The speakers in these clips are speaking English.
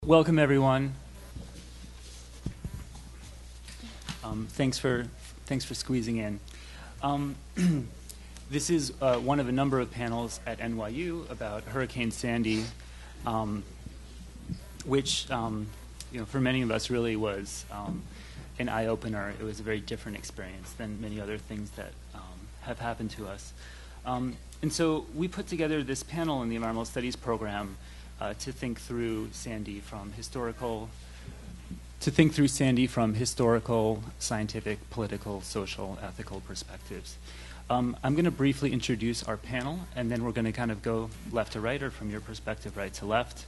Welcome, everyone. Thanks for squeezing in. This is one of a number of panels at NYU about Hurricane Sandy, which for many of us really was an eye-opener. It was a very different experience than many other things that have happened to us. And so we put together this panel in the Environmental Studies program to think through Sandy from historical, scientific, political, social, ethical perspectives. I'm going to briefly introduce our panel, and then we're going to kind of go left to right, or from your perspective, right to left.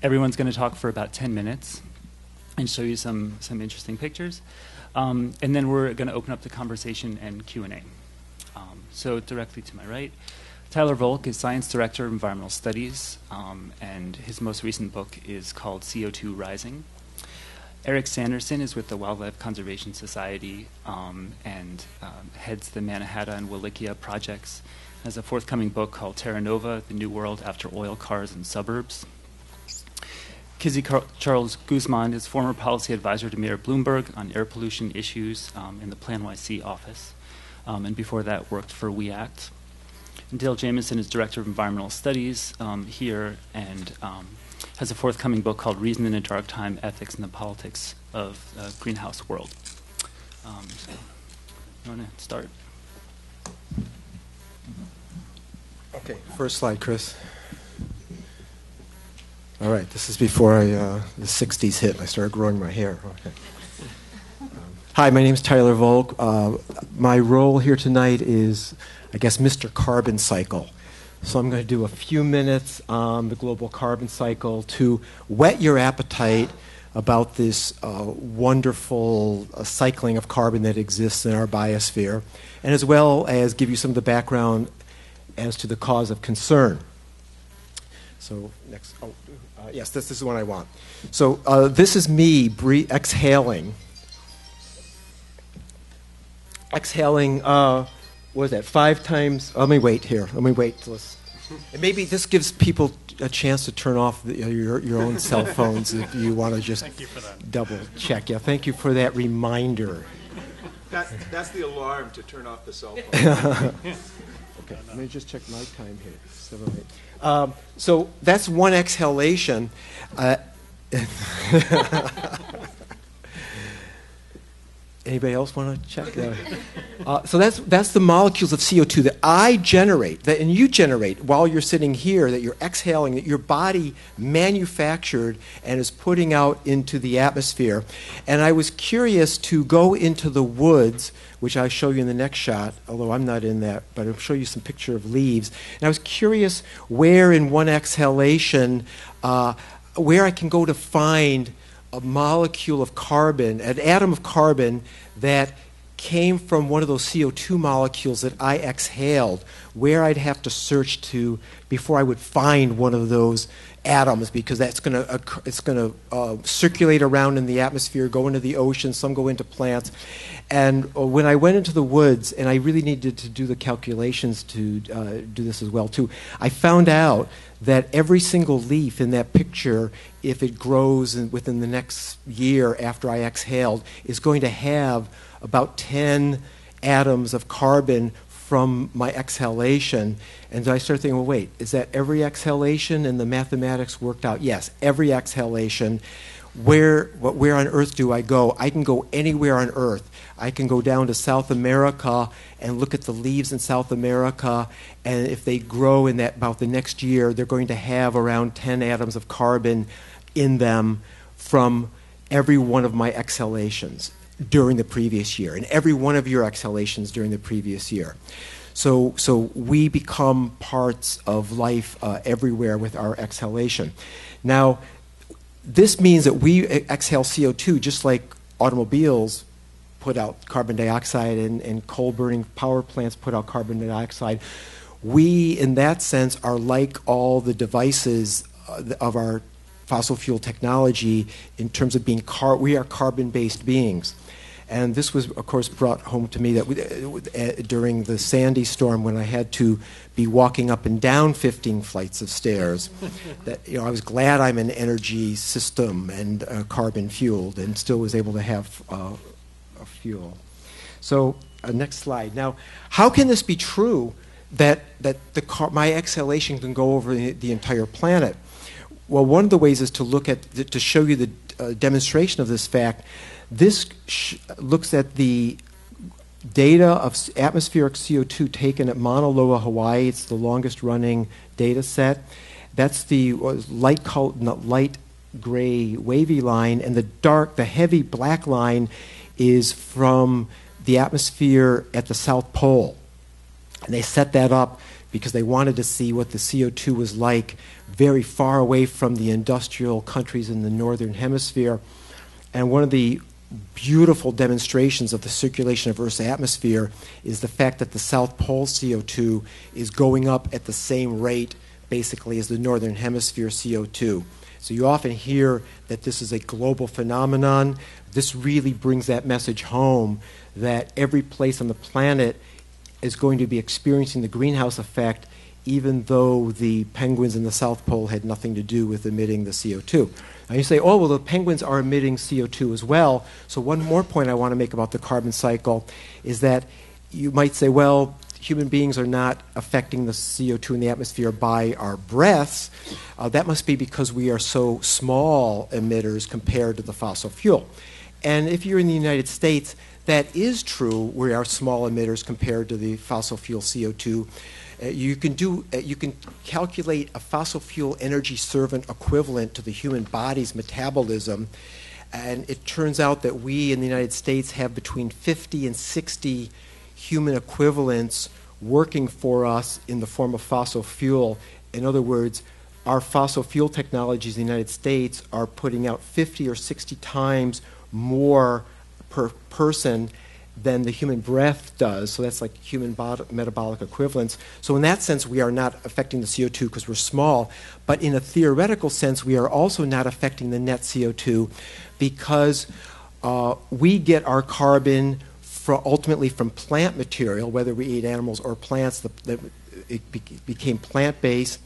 Everyone's going to talk for about 10 minutes and show you some interesting pictures. And then we're going to open up the conversation and Q&A. So directly to my right, Tyler Volk is Science Director of Environmental Studies, and his most recent book is called CO2 Rising. Eric Sanderson is with the Wildlife Conservation Society and heads the Mannahatta and Wallachia projects. Has a forthcoming book called Terra Nova, The New World After Oil, Cars, and Suburbs. Kizzy Charles-Guzman is former policy advisor to Mayor Bloomberg on air pollution issues in the Plan YC office, and before that worked for We Act. And Dale Jamieson is Director of Environmental Studies here and has a forthcoming book called Reason in a Dark Time, Ethics and the Politics of the Greenhouse World. So you want to start? Okay, first slide, Chris. All right, this is before the 60s hit and I started growing my hair. Okay. Hi, my name is Tyler Volk. My role here tonight is, I guess, Mr. Carbon Cycle. So I'm going to do a few minutes on the global carbon cycle to whet your appetite about this wonderful cycling of carbon that exists in our biosphere, and as well as give you some of the background as to the cause of concern. So next, yes, this is what I want. So this is me exhaling. What is that, 5 times? Let me wait here. Let me wait. And maybe this gives people a chance to turn off your own cell phones if you want to just double check. Yeah, thank you for that reminder. That's the alarm to turn off the cell phone. Okay, let me just check my time here. 7, 8. So that's one exhalation. Anybody else want to check? So that's the molecules of CO2 that I generate, and you generate while you're sitting here, that you're exhaling, that your body manufactured and is putting out into the atmosphere. And I was curious to go into the woods, which I'll show you in the next shot, although I'm not in that, but I'll show you some picture of leaves. And I was curious where in one exhalation, where I can go to find a molecule of carbon, an atom of carbon that came from one of those CO2 molecules that I exhaled, where I'd have to search to before I would find one of those atoms, because it's going to circulate around in the atmosphere, go into the ocean, some go into plants. And when I went into the woods, and I really needed to do the calculations to do this as well too, I found out that every single leaf in that picture, if it grows within the next year after I exhaled, is going to have about 10 atoms of carbon from my exhalation. And I started thinking, well, wait, is that every exhalation? And the mathematics worked out, yes, every exhalation. Where on Earth do I go? I can go anywhere on Earth. I can go down to South America and look at the leaves in South America, and if they grow in that about the next year, they're going to have around 10 atoms of carbon in them from every one of my exhalations during the previous year, and every one of your exhalations during the previous year. So we become parts of life everywhere with our exhalation. Now, this means that we exhale CO2 just like automobiles put out carbon dioxide and coal-burning power plants put out carbon dioxide. We, in that sense, are like all the devices of our fossil fuel technology in terms of being we are carbon-based beings. And this was, of course, brought home to me that during the Sandy storm, when I had to be walking up and down 15 flights of stairs, that I was glad I'm an energy system and carbon fueled, and still was able to have a fuel. So, next slide. Now, how can this be true that my exhalation can go over the entire planet? Well, one of the ways is to look at to show you the demonstration of this fact. This looks at the data of atmospheric CO2 taken at Mauna Loa, Hawaii. It's the longest running data set. That's the light gray wavy line, and the heavy black line is from the atmosphere at the South Pole. And they set that up because they wanted to see what the CO2 was like very far away from the industrial countries in the northern hemisphere. And one of the beautiful demonstrations of the circulation of Earth's atmosphere is the fact that the South Pole CO2 is going up at the same rate, basically, as the northern hemisphere CO2. So you often hear that this is a global phenomenon. This really brings that message home that every place on the planet is going to be experiencing the greenhouse effect, even though the penguins in the South Pole had nothing to do with emitting the CO2. Now you say, oh, well, the penguins are emitting CO2 as well. So one more point I want to make about the carbon cycle is that you might say, well, human beings are not affecting the CO2 in the atmosphere by our breaths. That must be because we are so small emitters compared to the fossil fuel. And if you're in the United States, that is true. We are small emitters compared to the fossil fuel CO2. You can calculate a fossil fuel energy servant equivalent to the human body's metabolism, and it turns out that we in the United States have between 50 and 60 human equivalents working for us in the form of fossil fuel. In other words, our fossil fuel technologies in the United States are putting out 50 or 60 times more per person than the human breath does. So that's like human metabolic equivalents. So in that sense, we are not affecting the CO2 because we're small. But in a theoretical sense, we are also not affecting the net CO2 because we get our carbon ultimately from plant material, whether we eat animals or plants. It became plant-based,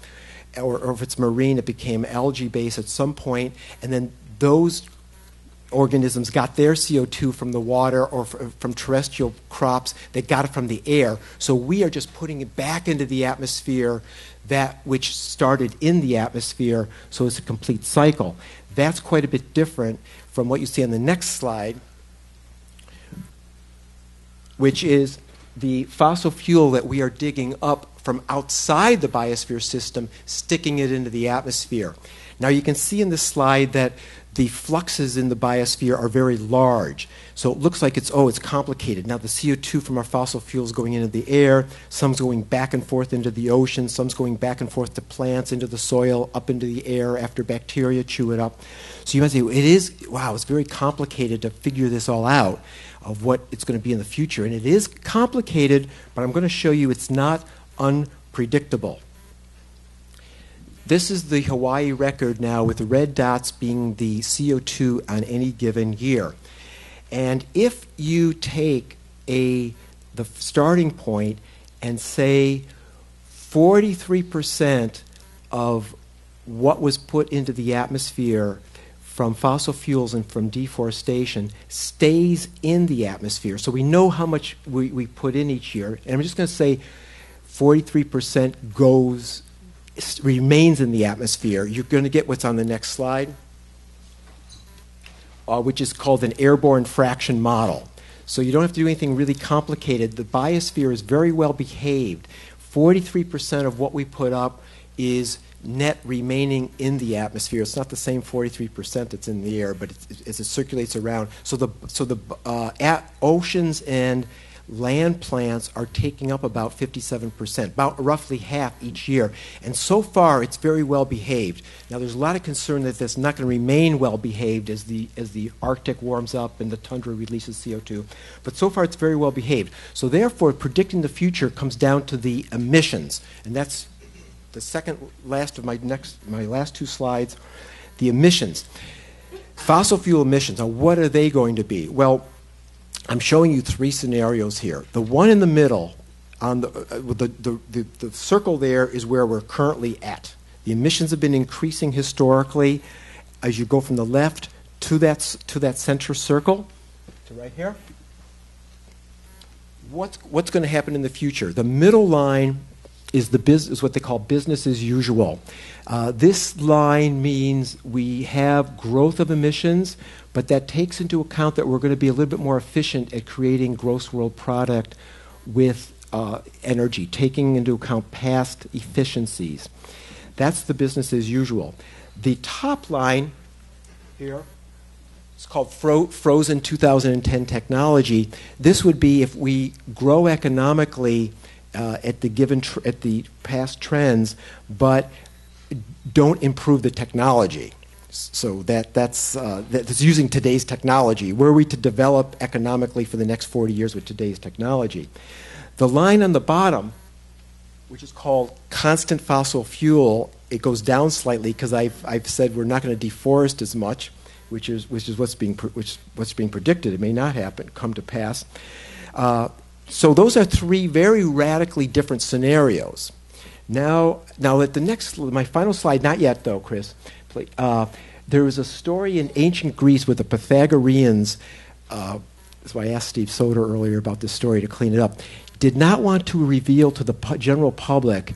or if it's marine, it became algae-based at some point, and then those organisms got their CO2 from the water or from terrestrial crops. They got it from the air. So we are just putting it back into the atmosphere, that which started in the atmosphere, so it's a complete cycle. That's quite a bit different from what you see on the next slide, which is the fossil fuel that we are digging up from outside the biosphere system, sticking it into the atmosphere. Now you can see in this slide that the fluxes in the biosphere are very large. So it looks like it's complicated. Now the CO2 from our fossil fuels going into the air, some's going back and forth into the ocean, some's going back and forth to plants, into the soil, up into the air after bacteria chew it up. So you might say, it's very complicated to figure this all out of what it's going to be in the future. And it is complicated, but I'm going to show you it's not unpredictable. This is the Hawaii record now, with the red dots being the CO2 on any given year. And if you take the starting point and say 43% of what was put into the atmosphere from fossil fuels and from deforestation stays in the atmosphere. So we know how much we put in each year. And I'm just going to say 43% remains in the atmosphere. You're going to get what's on the next slide, which is called an airborne fraction model. So you don't have to do anything really complicated. The biosphere is very well behaved. 43% of what we put up is net remaining in the atmosphere. It's not the same 43% that's in the air, but as it circulates around. So the oceans and land plants are taking up about 57%, about roughly half each year. And so far, it's very well behaved. Now, there's a lot of concern that that's not going to remain well behaved as the Arctic warms up and the tundra releases CO2. But so far, it's very well behaved. So therefore, predicting the future comes down to the emissions. And that's the second last of my last two slides, the emissions. Fossil fuel emissions. Now, what are they going to be? Well, I'm showing you three scenarios here. The one in the middle, on the circle there, is where we're currently at. The emissions have been increasing historically as you go from the left to that center circle, to right here. What's going to happen in the future? The middle line is what they call business as usual. This line means we have growth of emissions, but that takes into account that we're going to be a little bit more efficient at creating gross world product with energy, taking into account past efficiencies. That's the business as usual. The top line here, it's called frozen 2010 technology. This would be if we grow economically at the past trends, but don't improve the technology. So that's using today's technology. Were we to develop economically for the next 40 years with today's technology? The line on the bottom, which is called constant fossil fuel, it goes down slightly because I've said we're not going to deforest as much, which is what's being predicted. It may not come to pass. So those are three very radically different scenarios. Now at my final slide, not yet though, Chris. Please, there was a story in ancient Greece with the Pythagoreans. That's why I asked Steve Soder earlier about this story to clean it up. Did not want to reveal to the general public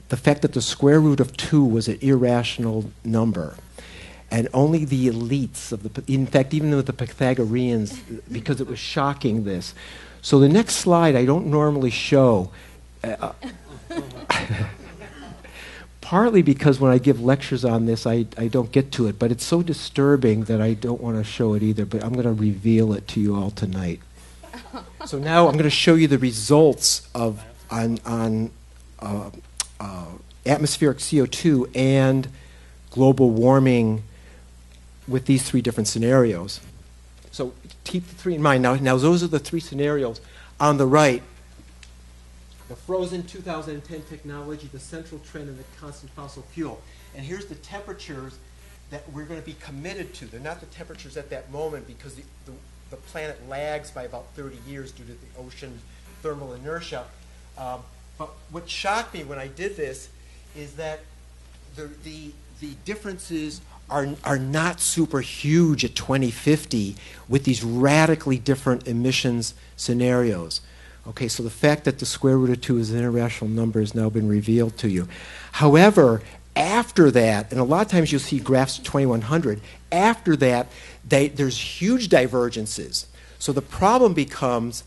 the fact that the square root of 2 was an irrational number. And only the elites in fact, even with the Pythagoreans, because it was shocking this. So the next slide I don't normally show, partly because when I give lectures on this, I don't get to it, but it's so disturbing that I don't want to show it either, but I'm going to reveal it to you all tonight. So now I'm going to show you the results on atmospheric CO2 and global warming with these three different scenarios. So keep the three in mind. Now those are the three scenarios. On the right, the frozen 2010 technology, the central trend, and the constant fossil fuel. And here's the temperatures that we're going to be committed to. They're not the temperatures at that moment because the planet lags by about 30 years due to the ocean thermal inertia. But what shocked me when I did this is that the differences are not super huge at 2050 with these radically different emissions scenarios. Okay, so the fact that the square root of 2 is an irrational number has now been revealed to you. However, after that, and a lot of times you'll see graphs of 2100, after that, there's huge divergences. So the problem becomes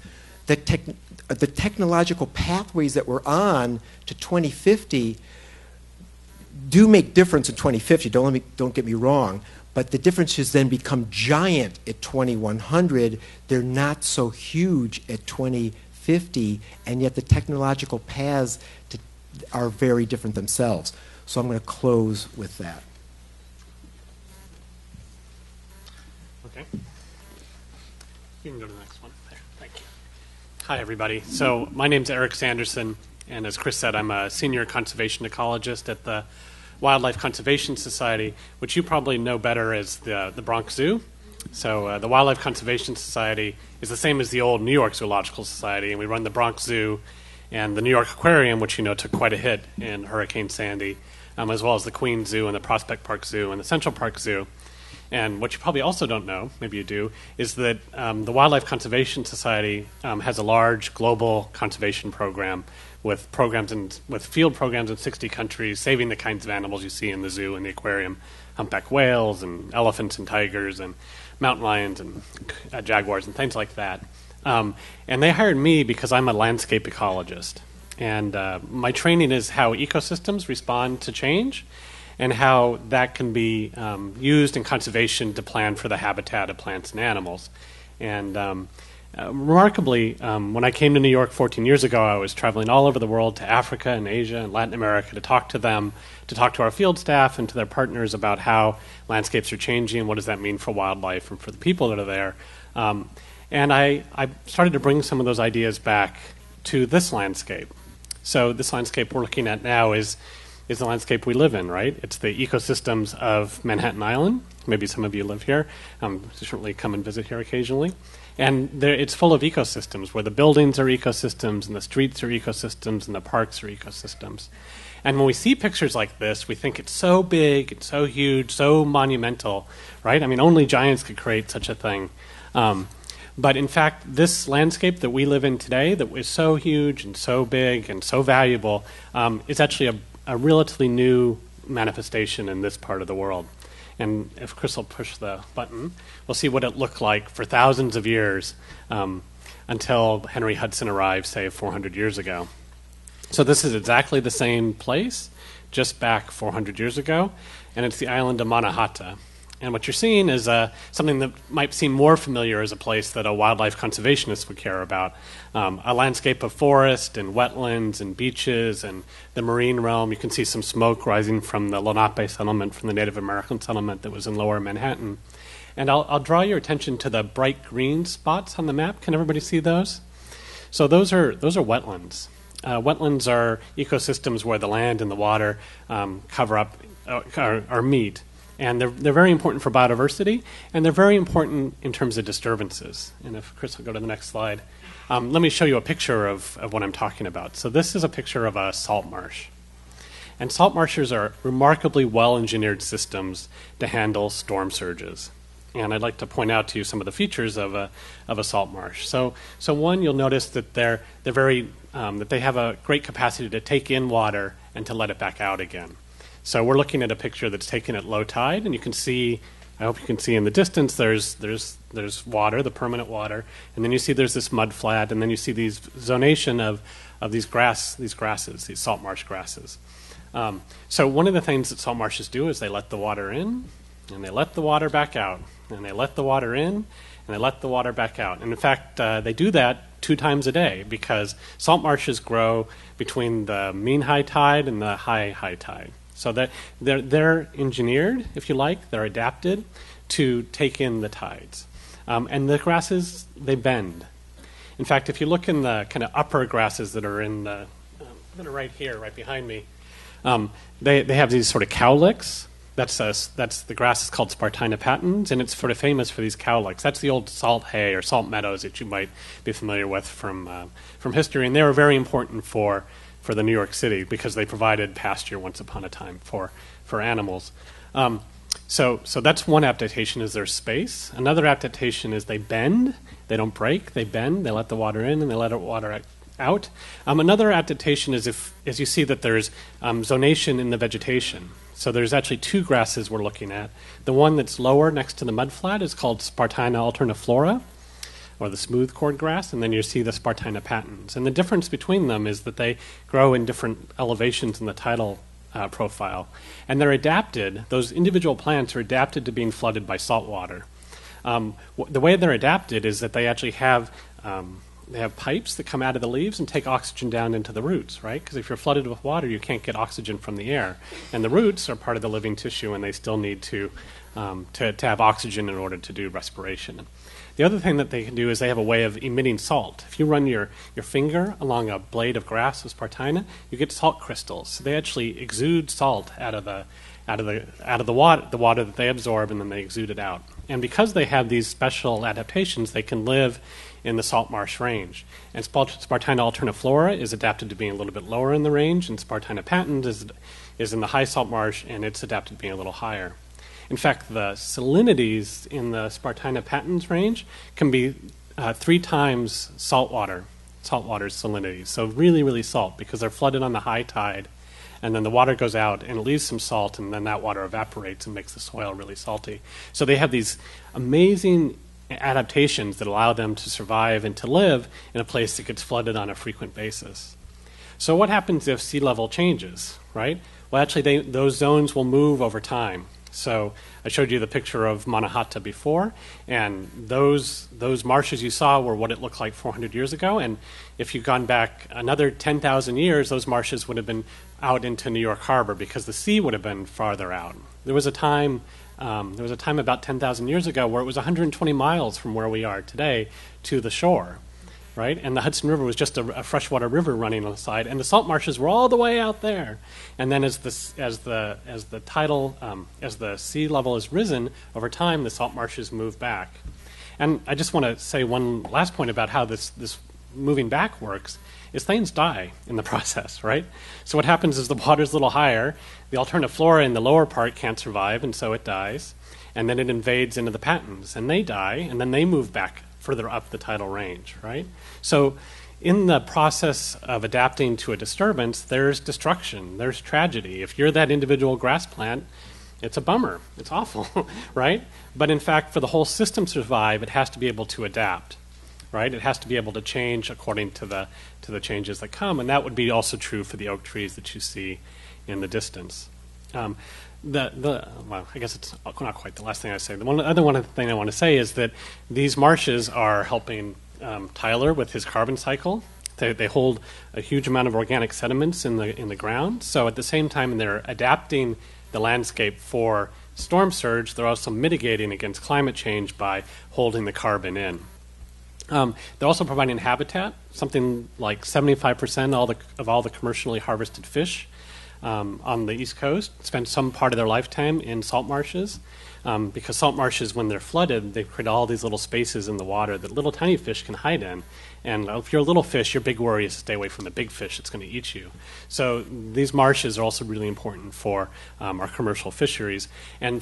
that the technological pathways that we're on to 2050 do make difference in 2050, don't get me wrong, but the differences then become giant at 2100. They're not so huge at 2050, and yet the technological paths are very different themselves. So I'm going to close with that. Okay. You can go to the next one. There. Thank you. Hi, everybody. So my name's Eric Sanderson, and as Chris said, I'm a senior conservation ecologist at the Wildlife Conservation Society, which you probably know better as the Bronx Zoo. So the Wildlife Conservation Society is the same as the old New York Zoological Society, and we run the Bronx Zoo and the New York Aquarium, which you know took quite a hit in Hurricane Sandy, as well as the Queens Zoo and the Prospect Park Zoo and the Central Park Zoo. And what you probably also don't know, maybe you do, is that the Wildlife Conservation Society has a large global conservation program with field programs in 60 countries, saving the kinds of animals you see in the zoo and the aquarium, humpback whales and elephants and tigers and mountain lions and jaguars and things like that. And they hired me because I'm a landscape ecologist. And my training is how ecosystems respond to change and how that can be used in conservation to plan for the habitat of plants and animals. And remarkably, when I came to New York 14 years ago, I was traveling all over the world to Africa and Asia and Latin America to talk to them, to talk to our field staff and to their partners about how landscapes are changing and what does that mean for wildlife and for the people that are there. And I started to bring some of those ideas back to this landscape. So this landscape we're looking at now is is the landscape we live in, right? It's the ecosystems of Manhattan Island. Maybe some of you live here. Certainly come and visit here occasionally. And it's full of ecosystems, where the buildings are ecosystems, and the streets are ecosystems, and the parks are ecosystems. And when we see pictures like this, we think it's so big, it's so huge, so monumental, right? I mean, only giants could create such a thing. But in fact, this landscape that we live in today, that is so huge and so big and so valuable, is actually a relatively new manifestation in this part of the world. And if Chris will push the button, we'll see what it looked like for thousands of years until Henry Hudson arrived, say, 400 years ago. So this is exactly the same place, just back 400 years ago, and it's the island of Mannahatta. And what you're seeing is something that might seem more familiar as a place that a wildlife conservationist would care about. A landscape of forest and wetlands and beaches and the marine realm. You can see some smoke rising from the Lenape settlement, from the Native American settlement that was in lower Manhattan. And I'll draw your attention to the bright green spots on the map. Can everybody see those? So those are wetlands. Wetlands are ecosystems where the land and the water cover up, or meet. And they're very important for biodiversity, and they're very important in terms of disturbances. And if Chris will go to the next slide, let me show you a picture of what I'm talking about. So this is a picture of a salt marsh. And salt marshes are remarkably well-engineered systems to handle storm surges. And I'd like to point out to you some of the features of a salt marsh. So one, you'll notice that they're very that they have a great capacity to take in water and to let it back out again. So we're looking at a picture that's taken at low tide, and you can see, I hope you can see in the distance, there's water, the permanent water, and then you see there's this mud flat, and then you see these zonation of these grasses, these salt marsh grasses. So one of the things that salt marshes do is they let the water in, and they let the water back out, and they let the water in, and they let the water back out. And in fact, they do that 2 times a day, because salt marshes grow between the mean high tide and the high tide. So that they're engineered, if you like, they're adapted to take in the tides. And the grasses, they bend. In fact, if you look in the kind of upper grasses that are in the, right here, right behind me, they have these sort of cowlicks. That's the grass is called Spartina patens, and it's sort of famous for these cowlicks. That's the old salt hay or salt meadows that you might be familiar with from history, and they were very important for the New York City because they provided pasture once upon a time for animals. So that's one adaptation, is their space. Another adaptation is they bend. They don't break. They bend. They let the water in and they let the water out. Another adaptation is as you see that there's zonation in the vegetation. So there's actually 2 grasses we're looking at. The one that's lower next to the mudflat is called Spartina alterniflora, or the smooth cord grass, and then you see the Spartina patens. And the difference between them is that they grow in different elevations in the tidal profile. And they're adapted, those individual plants are adapted to being flooded by salt water. The way they're adapted is that they actually have pipes that come out of the leaves and take oxygen down into the roots, right? Because if you're flooded with water, you can't get oxygen from the air. And the roots are part of the living tissue, and they still need to have oxygen in order to do respiration. The other thing that they can do is they have a way of emitting salt. If you run your finger along a blade of grass with Spartina, you get salt crystals. So they actually exude salt out of the water that they absorb, and then they exude it out. And because they have these special adaptations, they can live in the salt marsh range. And Spartina alterniflora is adapted to being a little bit lower in the range, and Spartina patens is in the high salt marsh, and it's adapted to being a little higher. In fact, the salinities in the Spartina patens range can be 3 times saltwater's salinity. So really, really salt, because they're flooded on the high tide, and then the water goes out and it leaves some salt, and then that water evaporates and makes the soil really salty. So they have these amazing adaptations that allow them to survive and to live in a place that gets flooded on a frequent basis. So what happens if sea level changes, right? Well, actually, those zones will move over time. So I showed you the picture of Mannahatta before, and those marshes you saw were what it looked like 400 years ago. And if you'd gone back another 10,000 years, those marshes would have been out into New York Harbor because the sea would have been farther out. There was a time about 10,000 years ago where it was 120 miles from where we are today to the shore. right? And the Hudson River was just a freshwater river running on the side, and the salt marshes were all the way out there. And then as the sea level has risen over time, the salt marshes move back. And I just want to say one last point about how this moving back works is things die in the process, right? So what happens is the water's a little higher, the alternative flora in the lower part can't survive, and so it dies. And then it invades into the patents, and they die, and then they move back further up the tidal range, right? So in the process of adapting to a disturbance, there's destruction, there's tragedy. If you're that individual grass plant, it's a bummer, it's awful, right? But in fact, for the whole system to survive, it has to be able to adapt, right? It has to be able to change according to the changes that come, and that would be also true for the oak trees that you see in the distance. Well, I guess it's not quite the last thing I say. The other thing I want to say is that these marshes are helping Tyler with his carbon cycle. They hold a huge amount of organic sediments in the ground. So at the same time they're adapting the landscape for storm surge, they're also mitigating against climate change by holding the carbon in. They're also providing habitat. Something like 75% of all the commercially harvested fish on the East Coast spend some part of their lifetime in salt marshes, because salt marshes, when they're flooded, they create all these little spaces in the water that little tiny fish can hide in. And if you're a little fish, your big worry is to stay away from the big fish that's going to eat you. So these marshes are also really important for our commercial fisheries. And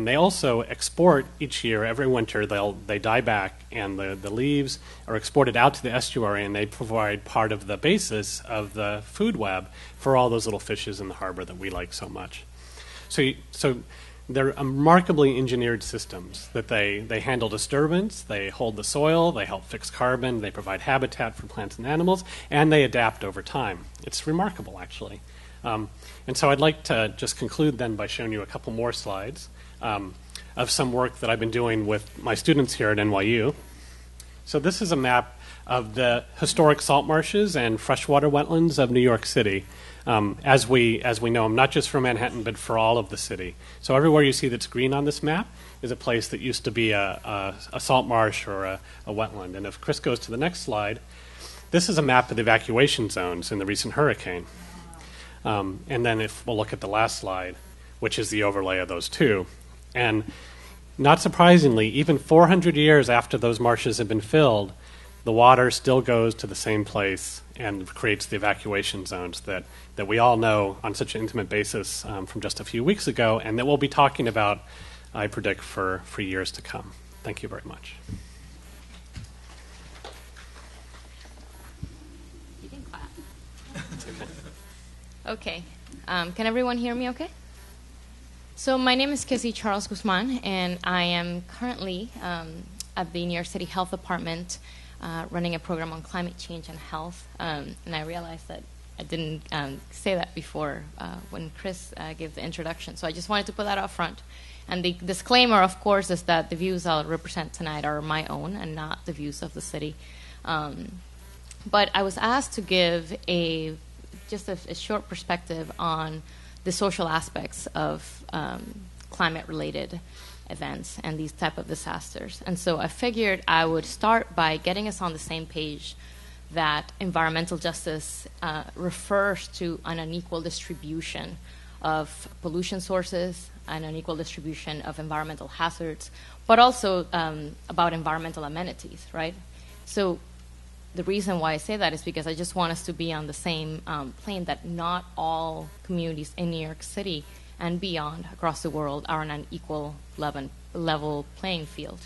they also export each year, every winter, they die back, and the leaves are exported out to the estuary, and they provide part of the basis of the food web for all those little fishes in the harbor that we like so much. So they're remarkably engineered systems that they handle disturbance, they hold the soil, they help fix carbon, they provide habitat for plants and animals, and they adapt over time. It's remarkable, actually. And so I'd like to just conclude then by showing you a couple more slides of some work that I've been doing with my students here at NYU. So this is a map of the historic salt marshes and freshwater wetlands of New York City. As we know them, not just for Manhattan, but for all of the city. So everywhere you see that's green on this map is a place that used to be a salt marsh or a wetland. And if Chris goes to the next slide, this is a map of the evacuation zones in the recent hurricane. And then if we'll look at the last slide, which is the overlay of those two. And not surprisingly, even 400 years after those marshes have been filled, the water still goes to the same place and creates the evacuation zones that we all know on such an intimate basis from just a few weeks ago, and that we'll be talking about, I predict, for years to come. Thank you very much. You can clap. Okay. Can everyone hear me okay? So my name is Kizzy Charles-Guzman, and I am currently at the New York City Health Department running a program on climate change and health. And I realized that I didn't say that before when Chris gave the introduction. So I just wanted to put that up front. And the disclaimer, of course, is that the views I'll represent tonight are my own and not the views of the city. But I was asked to give just a short perspective on the social aspects of climate-related events and these type of disasters. And so I figured I would start by getting us on the same page that environmental justice refers to an unequal distribution of pollution sources, an unequal distribution of environmental hazards, but also about environmental amenities, right? So the reason why I say that is because I just want us to be on the same plane that not all communities in New York City and beyond across the world are on an equal level playing field.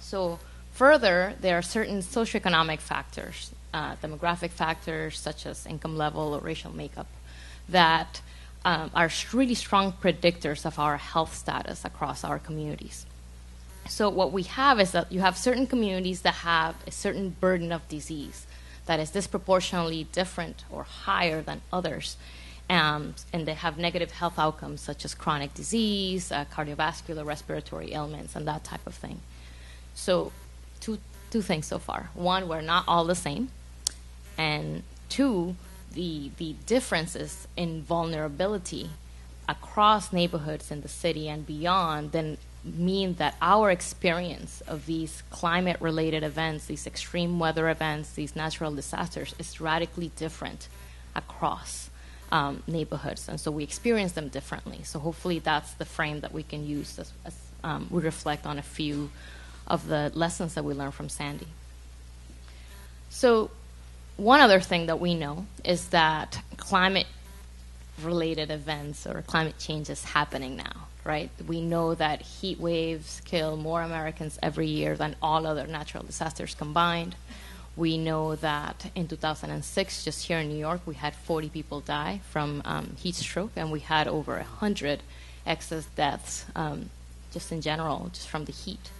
So further, there are certain socioeconomic factors, demographic factors such as income level or racial makeup, that are really strong predictors of our health status across our communities. So what we have is that you have certain communities that have a certain burden of disease that is disproportionately different or higher than others. And they have negative health outcomes such as chronic disease, cardiovascular, respiratory ailments, and that type of thing. So two things so far. One, we're not all the same. And two, the differences in vulnerability across neighborhoods in the city and beyond then mean that our experience of these climate-related events, these extreme weather events, these natural disasters, is radically different across neighborhoods, and so we experience them differently. So hopefully that's the frame that we can use as we reflect on a few of the lessons that we learned from Sandy. So one other thing that we know is that climate-related events or climate change is happening now, right? We know that heat waves kill more Americans every year than all other natural disasters combined. We know that in 2006, just here in New York, we had 40 people die from heat stroke, and we had over 100 excess deaths just in general, just from the heat.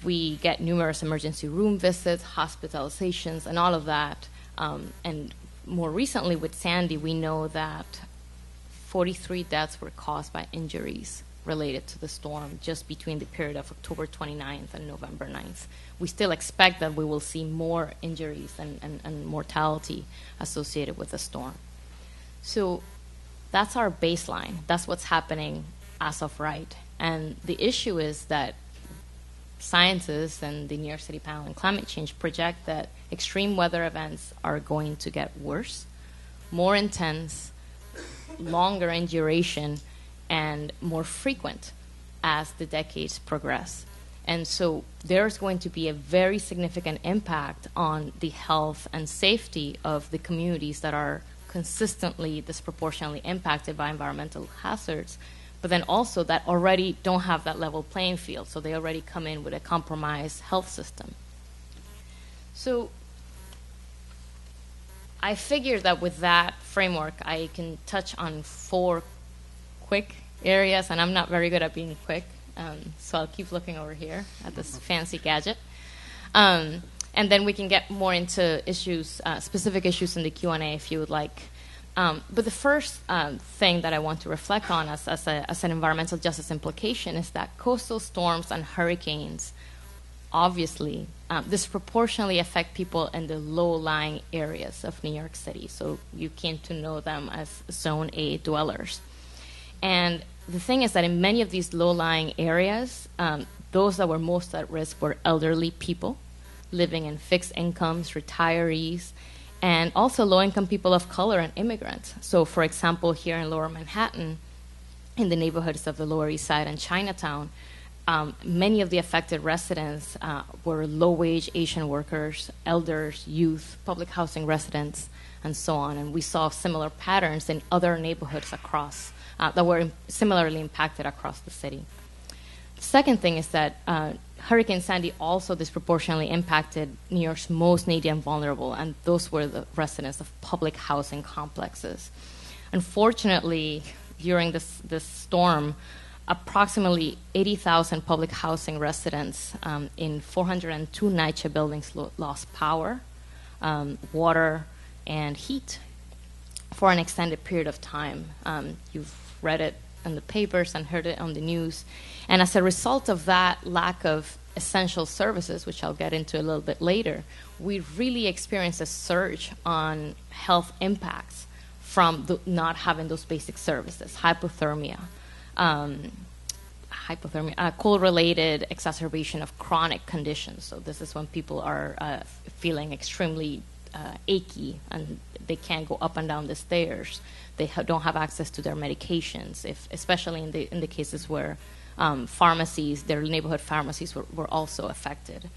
We get numerous emergency room visits, hospitalizations, and all of that. And more recently with Sandy, we know that 43 deaths were caused by injuries related to the storm just between the period of October 29th and November 9th. We still expect that we will see more injuries and mortality associated with the storm. So that's our baseline. That's what's happening as of right. And the issue is that scientists and the New York City Panel on Climate Change project that extreme weather events are going to get worse, more intense, longer in duration, and more frequent as the decades progress. And so there's going to be a very significant impact on the health and safety of the communities that are consistently disproportionately impacted by environmental hazards, but then also that already don't have that level playing field, so they already come in with a compromised health system. So I figured that with that framework, I can touch on 4 quick areas, and I'm not very good at being quick, so I'll keep looking over here at this fancy gadget. And then we can get more into issues, specific issues in the Q&A if you would like. But the first thing that I want to reflect on as an environmental justice implication is that coastal storms and hurricanes obviously disproportionately affect people in the low-lying areas of New York City. So you came to know them as Zone A dwellers. And the thing is that in many of these low-lying areas, those that were most at risk were elderly people living in fixed incomes, retirees, and also low-income people of color and immigrants. So, for example, here in Lower Manhattan, in the neighborhoods of the Lower East Side and Chinatown, many of the affected residents were low-wage Asian workers, elders, youth, public housing residents, and so on. And we saw similar patterns in other neighborhoods across that were similarly impacted across the city. The second thing is that Hurricane Sandy also disproportionately impacted New York's most needy and vulnerable, and those were the residents of public housing complexes. Unfortunately, during this storm, approximately 80,000 public housing residents in 402 NYCHA buildings lost power, water, and heat for an extended period of time. You've read it in the papers and heard it on the news. And as a result of that lack of essential services, which I'll get into a little bit later, we really experienced a surge on health impacts from not having those basic services, hypothermia, cold-related exacerbation of chronic conditions. So this is when people are feeling extremely achy and they can't go up and down the stairs. They don't have access to their medications, especially in the cases where pharmacies, their neighborhood pharmacies were also affected.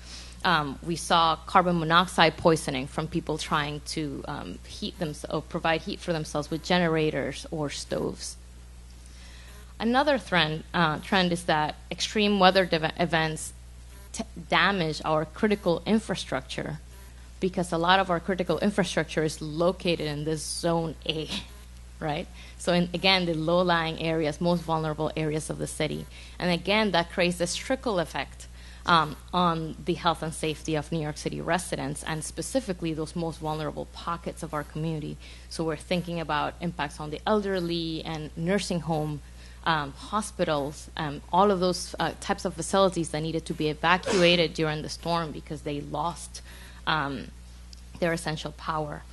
We saw carbon monoxide poisoning from people trying to provide heat for themselves with generators or stoves. Another trend is that extreme weather events damage our critical infrastructure, because a lot of our critical infrastructure is located in this Zone A, right? So again, the low-lying areas, most vulnerable areas of the city. And again, that creates this trickle effect on the health and safety of New York City residents, and specifically those most vulnerable pockets of our community. So we're thinking about impacts on the elderly and nursing home, hospitals, all of those types of facilities that needed to be evacuated during the storm because they lost their essential power.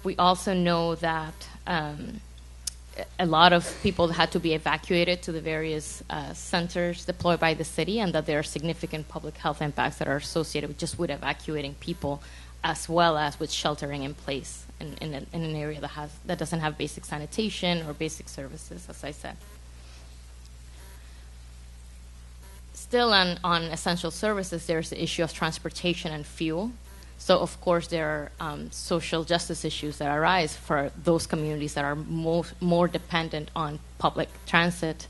We also know that a lot of people had to be evacuated to the various centers deployed by the city, and that there are significant public health impacts that are associated just with evacuating people, as well as with sheltering in place in an area that doesn't have basic sanitation or basic services, as I said. Still on essential services, there's the issue of transportation and fuel. So, of course, there are social justice issues that arise for those communities that are more dependent on public transit,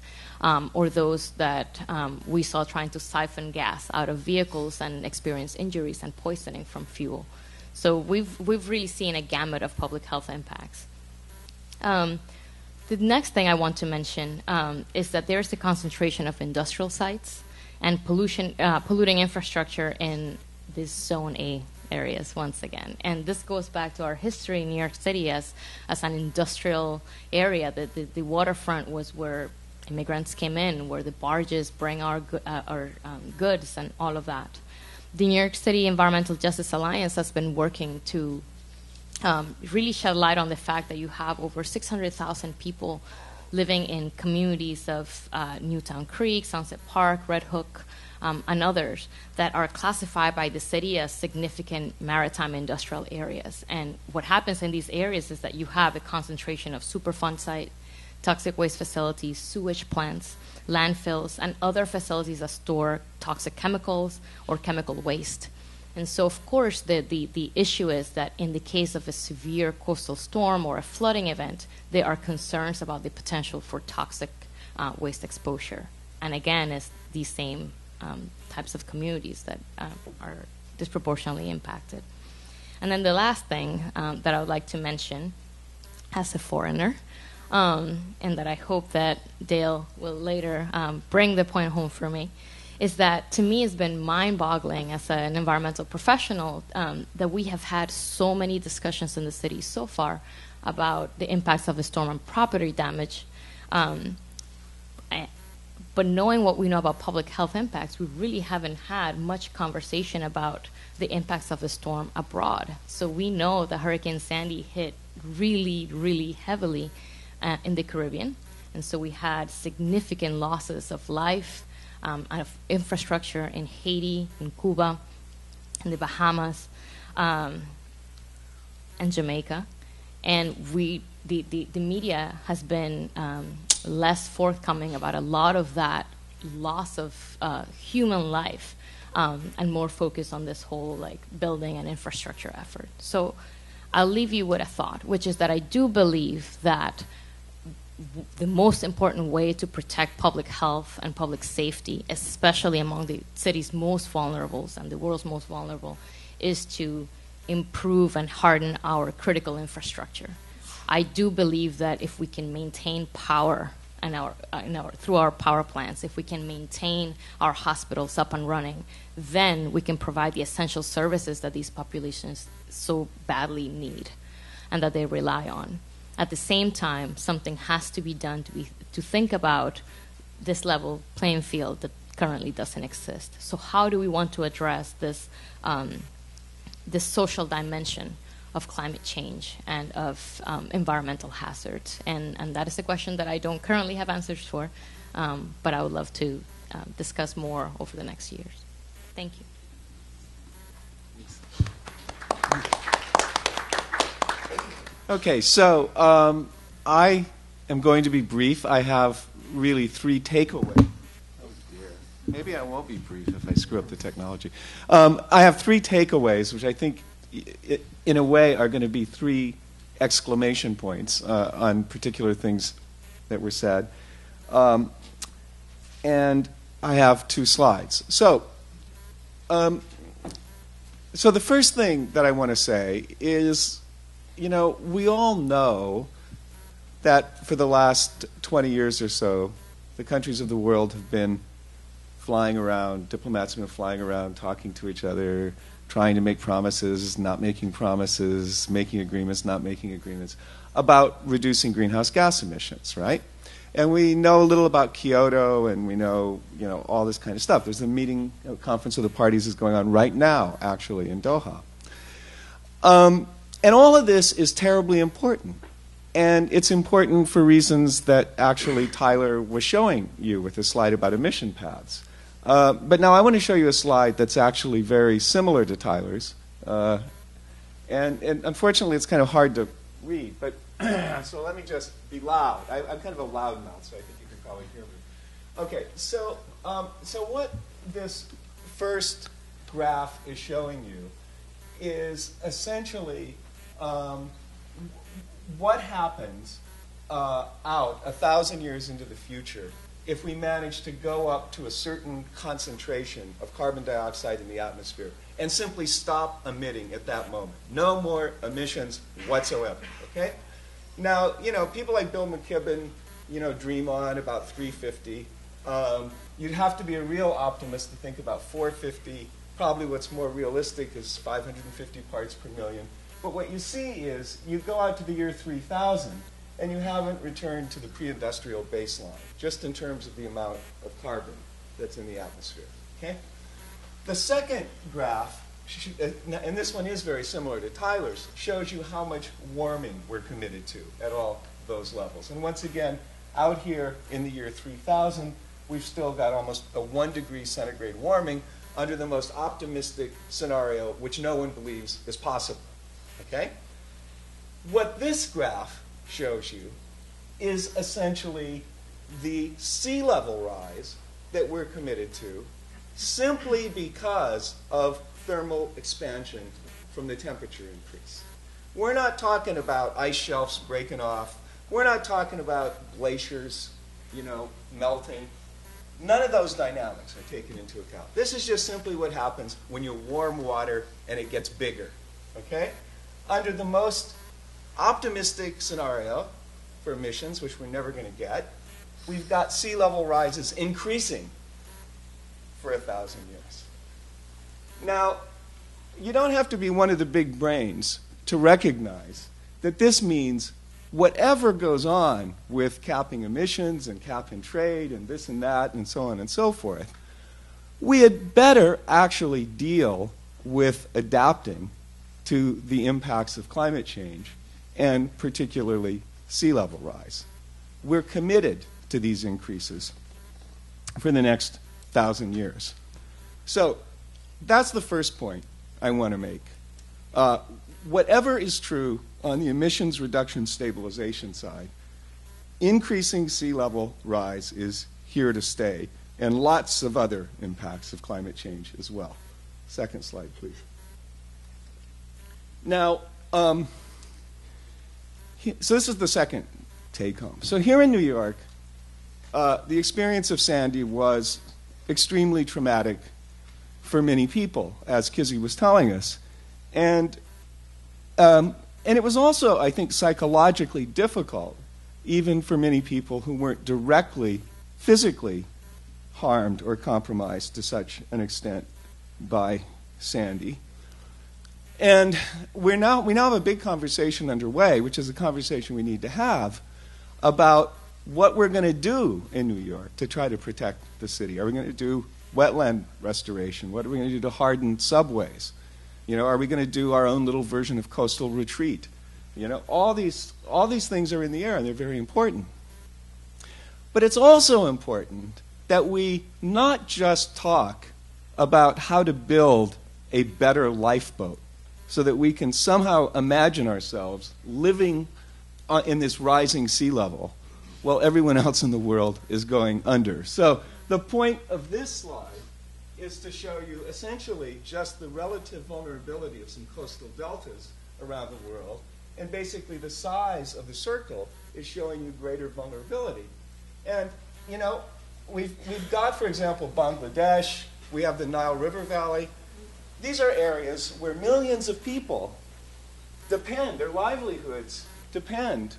or those that we saw trying to siphon gas out of vehicles and experience injuries and poisoning from fuel. So we've really seen a gamut of public health impacts. The next thing I want to mention is that there's the concentration of industrial sites and polluting infrastructure in this Zone A areas once again. And this goes back to our history in New York City as an industrial area. The waterfront was where immigrants came in, where the barges bring our goods and all of that. The New York City Environmental Justice Alliance has been working to really shed light on the fact that you have over 600,000 people living in communities of Newtown Creek, Sunset Park, Red Hook, and others that are classified by the city as significant maritime industrial areas. And what happens in these areas is that you have a concentration of Superfund site, toxic waste facilities, sewage plants, landfills, and other facilities that store toxic chemicals or chemical waste. And so, of course, the issue is that in the case of a severe coastal storm or a flooding event, there are concerns about the potential for toxic waste exposure. And again, it's these same types of communities that are disproportionately impacted. And then the last thing that I would like to mention as a foreigner, and that I hope that Dale will later bring the point home for me, is that to me it's been mind-boggling as an environmental professional that we have had so many discussions in the city so far about the impacts of the storm on property damage. But knowing what we know about public health impacts, we really haven't had much conversation about the impacts of the storm abroad. So we know that Hurricane Sandy hit really, really heavily in the Caribbean. And so we had significant losses of life, of infrastructure in Haiti, in Cuba, in the Bahamas, and Jamaica. And the media has been less forthcoming about a lot of that loss of human life, and more focused on this whole building and infrastructure effort. So I'll leave you with a thought, which is that I do believe that the most important way to protect public health and public safety, especially among the city's most vulnerable and the world's most vulnerable, is to improve and harden our critical infrastructure. I do believe that if we can maintain power through our power plants, if we can maintain our hospitals up and running, then we can provide the essential services that these populations so badly need and that they rely on. At the same time, something has to be done to think about this level playing field that currently doesn't exist. So how do we want to address this social dimension of climate change and of environmental hazards? And that is a question that I don't currently have answers for, but I would love to discuss more over the next years. Thank you. Okay, so I am going to be brief. I have really 3 takeaways. Oh dear. Maybe I won't be brief if I screw up the technology. I have 3 takeaways, which I think in a way are going to be 3 exclamation points on particular things that were said. And I have 2 slides. So the first thing that I want to say is, we all know that for the last 20 years or so, the countries of the world have been flying around, diplomats have been flying around, talking to each other, trying to make promises, not making promises, making agreements, not making agreements, about reducing greenhouse gas emissions, right? And we know a little about Kyoto, and we know, all this kind of stuff. There's a conference of the parties is going on right now, actually, in Doha. And all of this is terribly important. And it's important for reasons that actually Tyler was showing you with the slide about emission paths. But now I want to show you a slide that's actually very similar to Tyler's. And unfortunately, it's kind of hard to read. But so let me just be loud. I'm kind of a loud mouth, so I think you can probably hear me. Okay, so what this first graph is showing you is essentially what happens out 1,000 years into the future if we manage to go up to a certain concentration of carbon dioxide in the atmosphere and simply stop emitting at that moment. No more emissions whatsoever, okay? Now, people like Bill McKibben, dream on about 350. You'd have to be a real optimist to think about 450. Probably what's more realistic is 550 parts per million. But what you see is you go out to the year 3000, and you haven't returned to the pre-industrial baseline, just in terms of the amount of carbon that's in the atmosphere. Okay? The second graph, and this one is very similar to Tyler's, shows you how much warming we're committed to at all those levels. And once again, out here in the year 3000, we've still got almost a 1 degree centigrade warming under the most optimistic scenario, which no one believes is possible. Okay? What this graph shows you is essentially the sea level rise that we're committed to simply because of thermal expansion from the temperature increase. We're not talking about ice shelves breaking off. We're not talking about glaciers, melting. None of those dynamics are taken into account. This is just simply what happens when you warm water and it gets bigger. Okay? Under the most optimistic scenario for emissions, which we're never going to get, we've got sea level rises increasing for 1,000 years. Now, you don't have to be one of the big brains to recognize that this means whatever goes on with capping emissions and cap and trade and this and that and so on and so forth, we had better actually deal with adapting to the impacts of climate change and particularly sea level rise. We're committed to these increases for the next 1,000 years. So that's the first point I want to make. Whatever is true on the emissions reduction stabilization side, increasing sea level rise is here to stay, and lots of other impacts of climate change as well. Second slide, please. Now, so this is the second take-home. So here in New York, the experience of Sandy was extremely traumatic for many people, as Kizzy was telling us. And it was also, I think, psychologically difficult, even for many people who weren't directly, physically harmed or compromised to such an extent by Sandy. And we now have a big conversation underway, which is a conversation we need to have, about what we're going to do in New York to try to protect the city. Are we going to do wetland restoration? What are we going to do to harden subways? Are we going to do our own little version of coastal retreat? All these things are in the air, and they're very important. But it's also important that we not just talk about how to build a better lifeboat so that we can somehow imagine ourselves living in this rising sea level while everyone else in the world is going under. So the point of this slide is to show you essentially just the relative vulnerability of some coastal deltas around the world, and basically the size of the circle is showing you greater vulnerability. And, we've got, for example, Bangladesh, we have the Nile River Valley. These are areas where millions of people depend, their livelihoods depend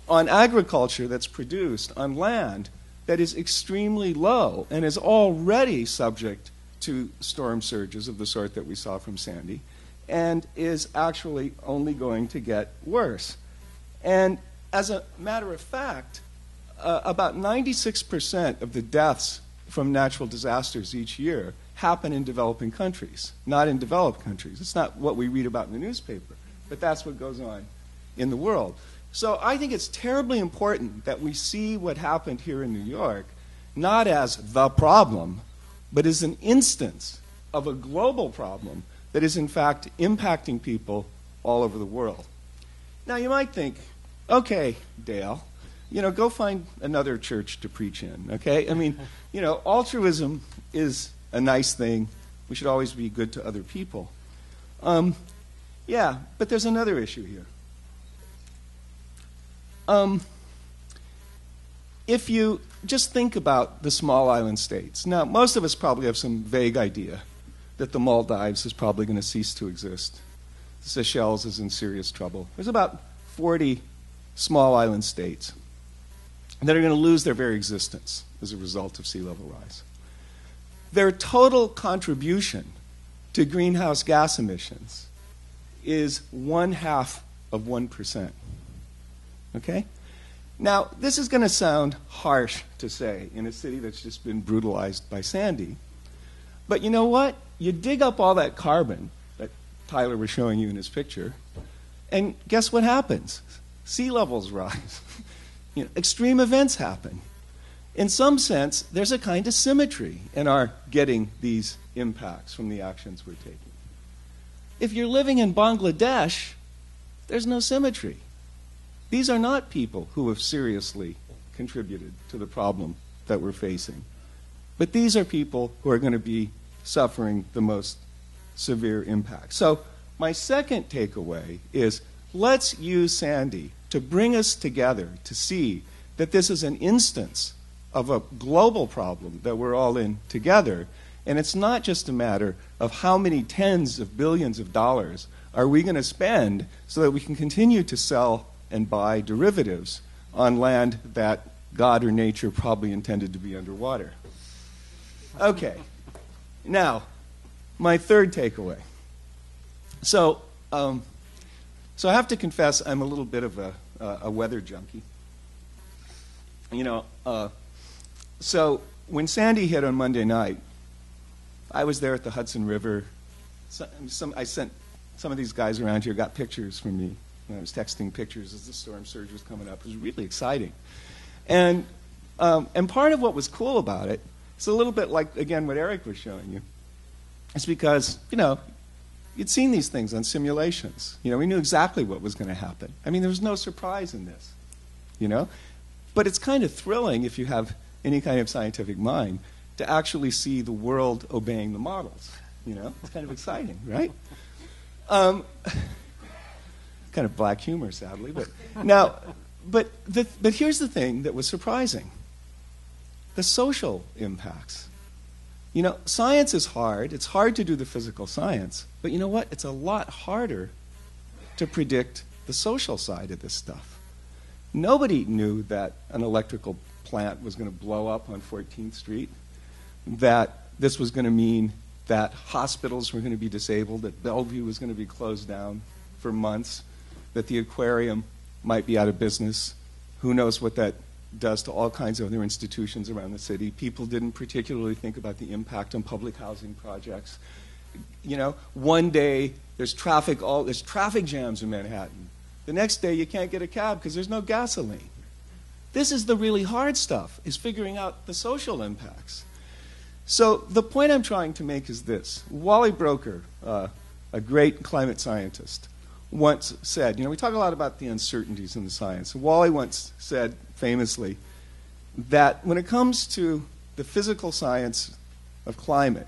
on agriculture that's produced on land that is extremely low and is already subject to storm surges of the sort that we saw from Sandy, and is actually only going to get worse. And as a matter of fact, about 96% of the deaths from natural disasters each year happen in developing countries, not in developed countries. It's not what we read about in the newspaper, but that's what goes on in the world. So I think it's terribly important that we see what happened here in New York not as the problem, but as an instance of a global problem that is in fact impacting people all over the world. Now you might think, okay, Dale, go find another church to preach in, okay? I mean, altruism is a nice thing. We should always be good to other people. Yeah, but there's another issue here. If you just think about the small island states, now most of us probably have some vague idea that the Maldives is probably going to cease to exist. The Seychelles is in serious trouble. There's about 40 small island states that are going to lose their very existence as a result of sea level rise. Their total contribution to greenhouse gas emissions is 0.5%. Okay? Now, this is going to sound harsh to say in a city that's just been brutalized by Sandy, but you know what? You dig up all that carbon that Tyler was showing you in his picture, and guess what happens? Sea levels rise. Extreme events happen. In some sense, there's a kind of symmetry in our getting these impacts from the actions we're taking. If you're living in Bangladesh, there's no symmetry. These are not people who have seriously contributed to the problem that we're facing. But these are people who are going to be suffering the most severe impact. So my second takeaway is let's use Sandy to bring us together to see that this is an instance of a global problem that we're all in together. And it's not just a matter of how many tens of billions of dollars are we going to spend so that we can continue to sell and buy derivatives on land that God or nature probably intended to be underwater. Okay. Now, my third takeaway. So I have to confess I'm a little bit of a weather junkie. So when Sandy hit on Monday night, I was there at the Hudson River. I sent some of these guys around here, got pictures from me. I was texting pictures as the storm surge was coming up. It was really exciting. And part of what was cool about it, it's a little bit like, again, what Eric was showing you. It's because, you'd seen these things on simulations. We knew exactly what was going to happen. I mean, there was no surprise in this, But it's kind of thrilling if you have any kind of scientific mind to actually see the world obeying the models. It's kind of exciting, right? Kind of black humor, sadly, but here's the thing that was surprising: the social impacts. Science is hard. It's hard to do the physical science, but you know what? It's a lot harder to predict the social side of this stuff. Nobody knew that an electrical plant was going to blow up on 14th Street, that this was going to mean that hospitals were going to be disabled, that Bellevue was going to be closed down for months, that the aquarium might be out of business. Who knows what that does to all kinds of other institutions around the city. People didn't particularly think about the impact on public housing projects. One day there's traffic jams in Manhattan. The next day you can't get a cab because there's no gasoline. This is the really hard stuff, is figuring out the social impacts. So the point I'm trying to make is this. Wally Broecker, a great climate scientist, once said, we talk a lot about the uncertainties in the science. Wally once said famously that when it comes to the physical science of climate,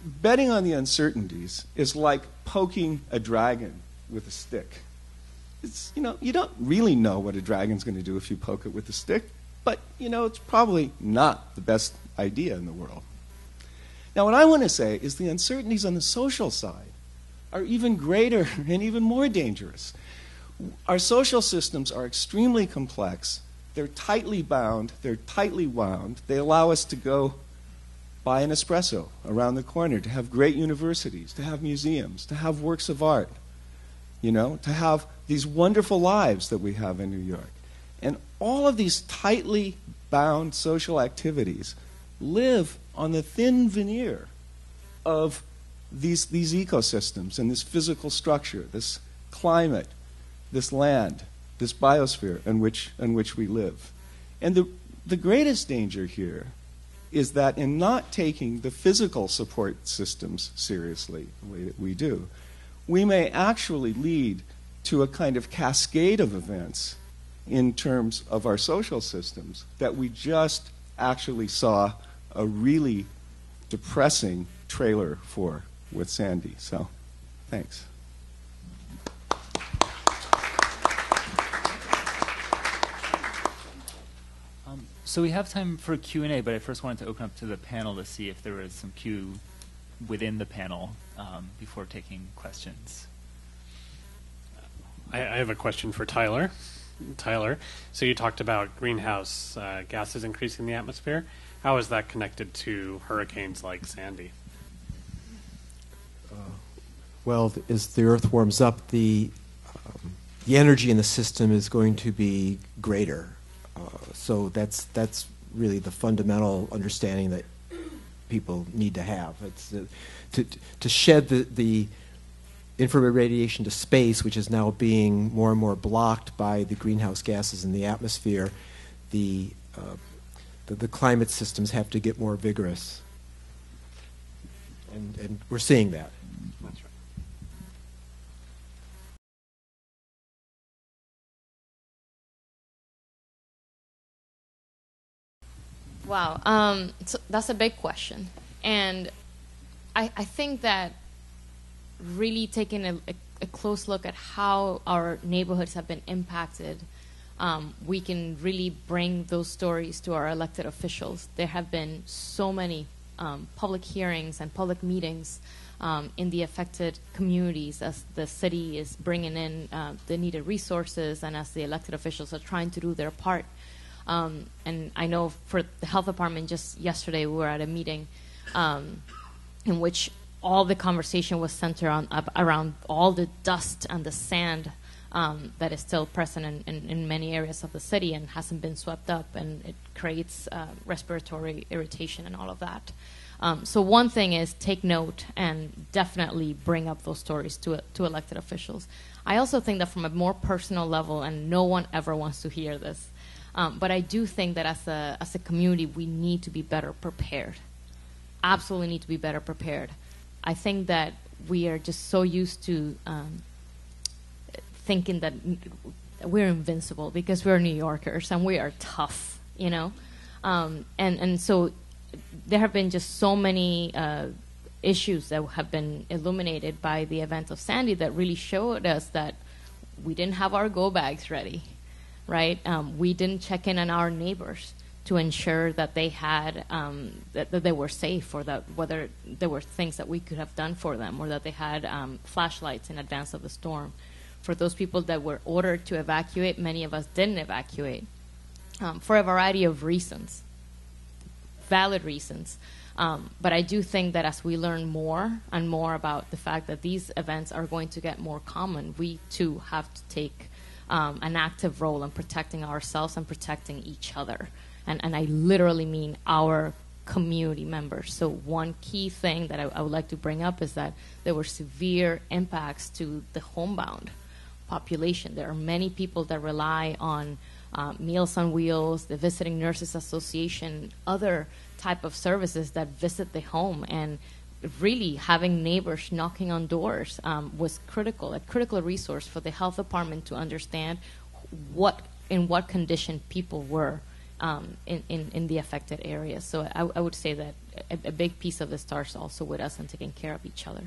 betting on the uncertainties is like poking a dragon with a stick. It's, you don't really know what a dragon's going to do if you poke it with a stick, but, it's probably not the best idea in the world. Now, what I want to say is the uncertainties on the social side are even greater and even more dangerous. Our social systems are extremely complex. They're tightly bound. They're tightly wound. They allow us to go buy an espresso around the corner, to have great universities, to have museums, to have works of art, to have these wonderful lives that we have in New York. And all of these tightly bound social activities live on the thin veneer of these ecosystems and this physical structure, this climate, this land, this biosphere in which we live. And the greatest danger here is that in not taking the physical support systems seriously, the way that we do, we may actually lead to a kind of cascade of events in terms of our social systems that we just actually saw a really depressing trailer for with Sandy. So, thanks. So we have time for Q&A, but I first wanted to open up to the panel to see if there was some Q within the panel before taking questions. I have a question for Tyler. Tyler, so you talked about greenhouse gases increasing the atmosphere. How is that connected to hurricanes like Sandy? Well, as the Earth warms up, the energy in the system is going to be greater. So that's really the fundamental understanding that people need to have. It's to shed the infrared radiation to space, which is now being more and more blocked by the greenhouse gases in the atmosphere. The climate systems have to get more vigorous, and we're seeing that. That's right. Wow, so that's a big question, and I think that really taking a close look at how our neighborhoods have been impacted, we can really bring those stories to our elected officials. There have been so many public hearings and public meetings in the affected communities as the city is bringing in the needed resources and as the elected officials are trying to do their part. And I know for the health department, just yesterday we were at a meeting in which all the conversation was centered around all the dust and the sand that is still present in many areas of the city and hasn't been swept up, and it creates respiratory irritation and all of that. So one thing is take note and definitely bring up those stories to elected officials. I also think that from a more personal level, and no one ever wants to hear this, but I do think that as a community, we need to be better prepared. Absolutely need to be better prepared. I think that we are just so used to thinking that we're invincible because we're New Yorkers and we are tough, you know? And so there have been just so many issues that have been illuminated by the event of Sandy that really showed us that we didn't have our go bags ready, right? We didn't check in on our neighbors to ensure that they had that they were safe, or that whether there were things that we could have done for them, or that they had flashlights in advance of the storm. For those people that were ordered to evacuate, many of us didn't evacuate for a variety of reasons, valid reasons. But I do think that as we learn more and more about the fact that these events are going to get more common, we too have to take an active role in protecting ourselves and protecting each other. And I literally mean our community members. So one key thing that I would like to bring up is that there were severe impacts to the homebound population. There are many people that rely on Meals on Wheels, the Visiting Nurses Association, other type of services that visit the home. And really having neighbors knocking on doors was critical, a critical resource for the health department to understand in what condition people were in the affected areas. So I would say that a big piece of this starts also with us and taking care of each other.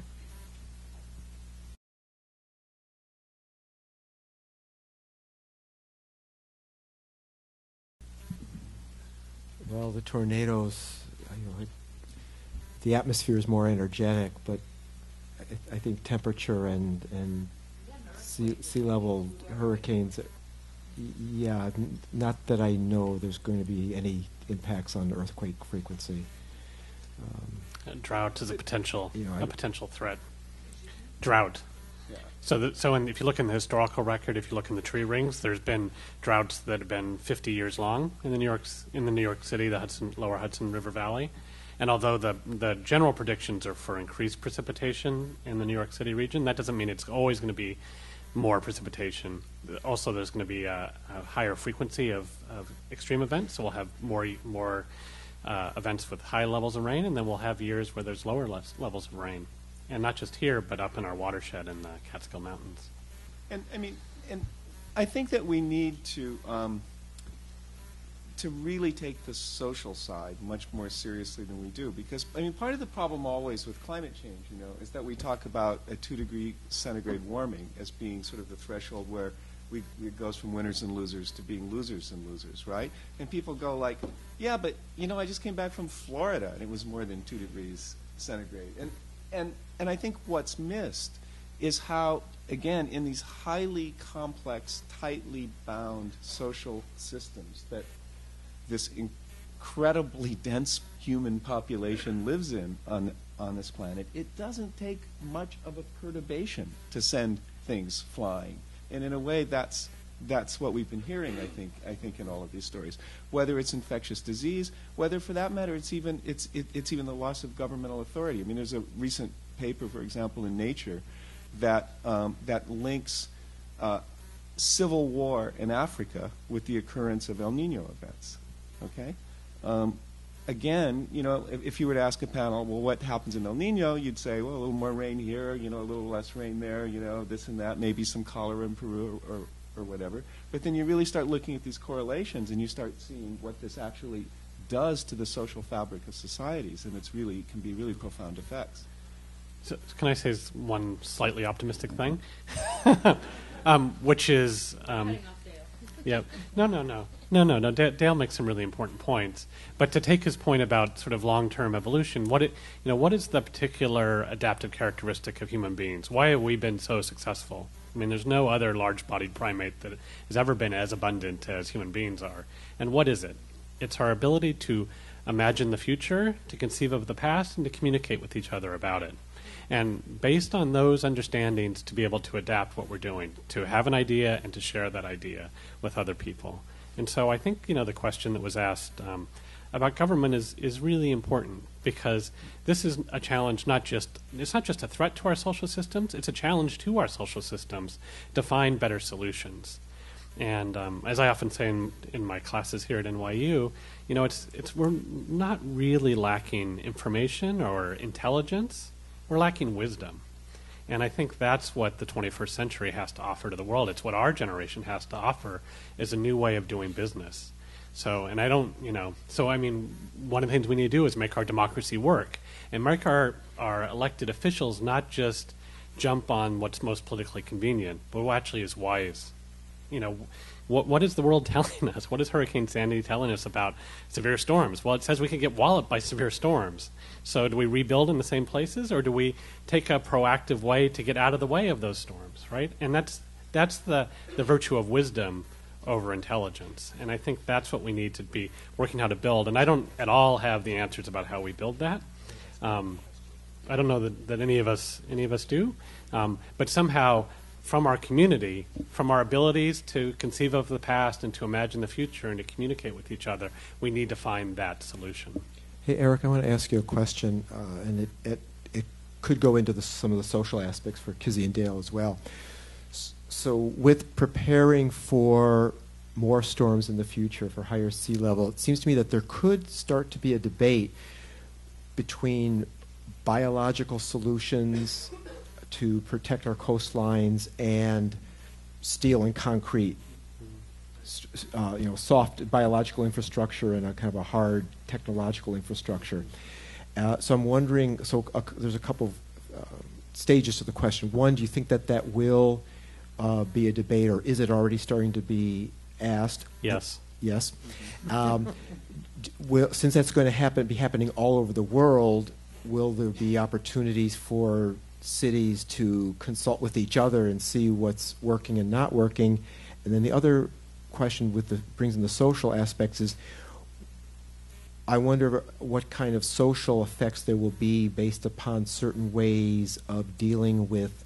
Well, the tornadoes, the atmosphere is more energetic, but I think temperature and sea level hurricanes, yeah, not that I know there's going to be any impacts on earthquake frequency. Drought is a potential threat. Drought. Yeah. So if you look in the historical record, if you look in the tree rings, there's been droughts that have been 50 years long in the New York City, the lower Hudson River Valley. And although the general predictions are for increased precipitation in the New York City region, that doesn't mean it's always going to be more precipitation. Also, there's going to be a higher frequency of extreme events, so we'll have more events with high levels of rain, and then we'll have years where there's lower levels of rain. And not just here, but up in our watershed in the Catskill Mountains. And I think that we need to really take the social side much more seriously than we do, because part of the problem always with climate change, is that we talk about a 2-degree centigrade warming as being sort of the threshold where it goes from winners and losers to being losers and losers, right? And people go like, yeah, but I just came back from Florida and it was more than 2 degrees centigrade. And I think what's missed is how, again, in these highly complex, tightly bound social systems that this incredibly dense human population lives in on this planet, it doesn't take much of a perturbation to send things flying. And in a way, that's what we've been hearing, I think in all of these stories. Whether it's infectious disease, whether, for that matter, it's even the loss of governmental authority. There's a recent paper, for example, in Nature that links civil war in Africa with the occurrence of El Nino events. Okay. Again, if you were to ask a panel, well, what happens in El Nino? You'd say, well, a little more rain here, a little less rain there, this and that, maybe some cholera in Peru or whatever. But then you really start looking at these correlations, and you start seeing what this actually does to the social fabric of societies, and can be really profound effects. So can I say one slightly optimistic thing? Which is, yeah, no. Dale makes some really important points. But to take his point about sort of long-term evolution, what is the particular adaptive characteristic of human beings? Why have we been so successful? There's no other large-bodied primate that has ever been as abundant as human beings are. And what is it? It's our ability to imagine the future, to conceive of the past, and to communicate with each other about it. And based on those understandings, to be able to adapt what we're doing, to have an idea and to share that idea with other people. And so I think, the question that was asked about government is really important, because this is a challenge, it's not just a threat to our social systems, it's a challenge to our social systems to find better solutions. And as I often say in my classes here at NYU, we're not really lacking information or intelligence. We're lacking wisdom. And I think that's what the 21st century has to offer to the world. It's what our generation has to offer, is a new way of doing business. So, and I don't, one of the things we need to do is make our democracy work and make our elected officials not just jump on what's most politically convenient, but what actually is wise. What is the world telling us? What is Hurricane Sandy telling us about severe storms? Well, it says we can get walloped by severe storms. So do we rebuild in the same places, or do we take a proactive way to get out of the way of those storms, right? And that's the virtue of wisdom over intelligence. And I think that's what we need to be working how to build. And I don't at all have the answers about how we build that. I don't know that any of us do. But somehow, from our community, from our abilities to conceive of the past and to imagine the future and to communicate with each other, we need to find that solution. Hey, Eric, I want to ask you a question, and it could go into some of the social aspects for Kizzy and Dale as well. So with preparing for more storms in the future, for higher sea level, it seems to me that there could start to be a debate between biological solutions to protect our coastlines and steel and concrete, soft biological infrastructure and a kind of a hard technological infrastructure. So I'm wondering, there's a couple of stages to the question. One, do you think that will be a debate, or is it already starting to be asked? Yes. Yes. Since that's going to be happening all over the world, will there be opportunities for cities to consult with each other and see what's working and not working? And then the other question brings in the social aspects is, I wonder what kind of social effects there will be based upon certain ways of dealing with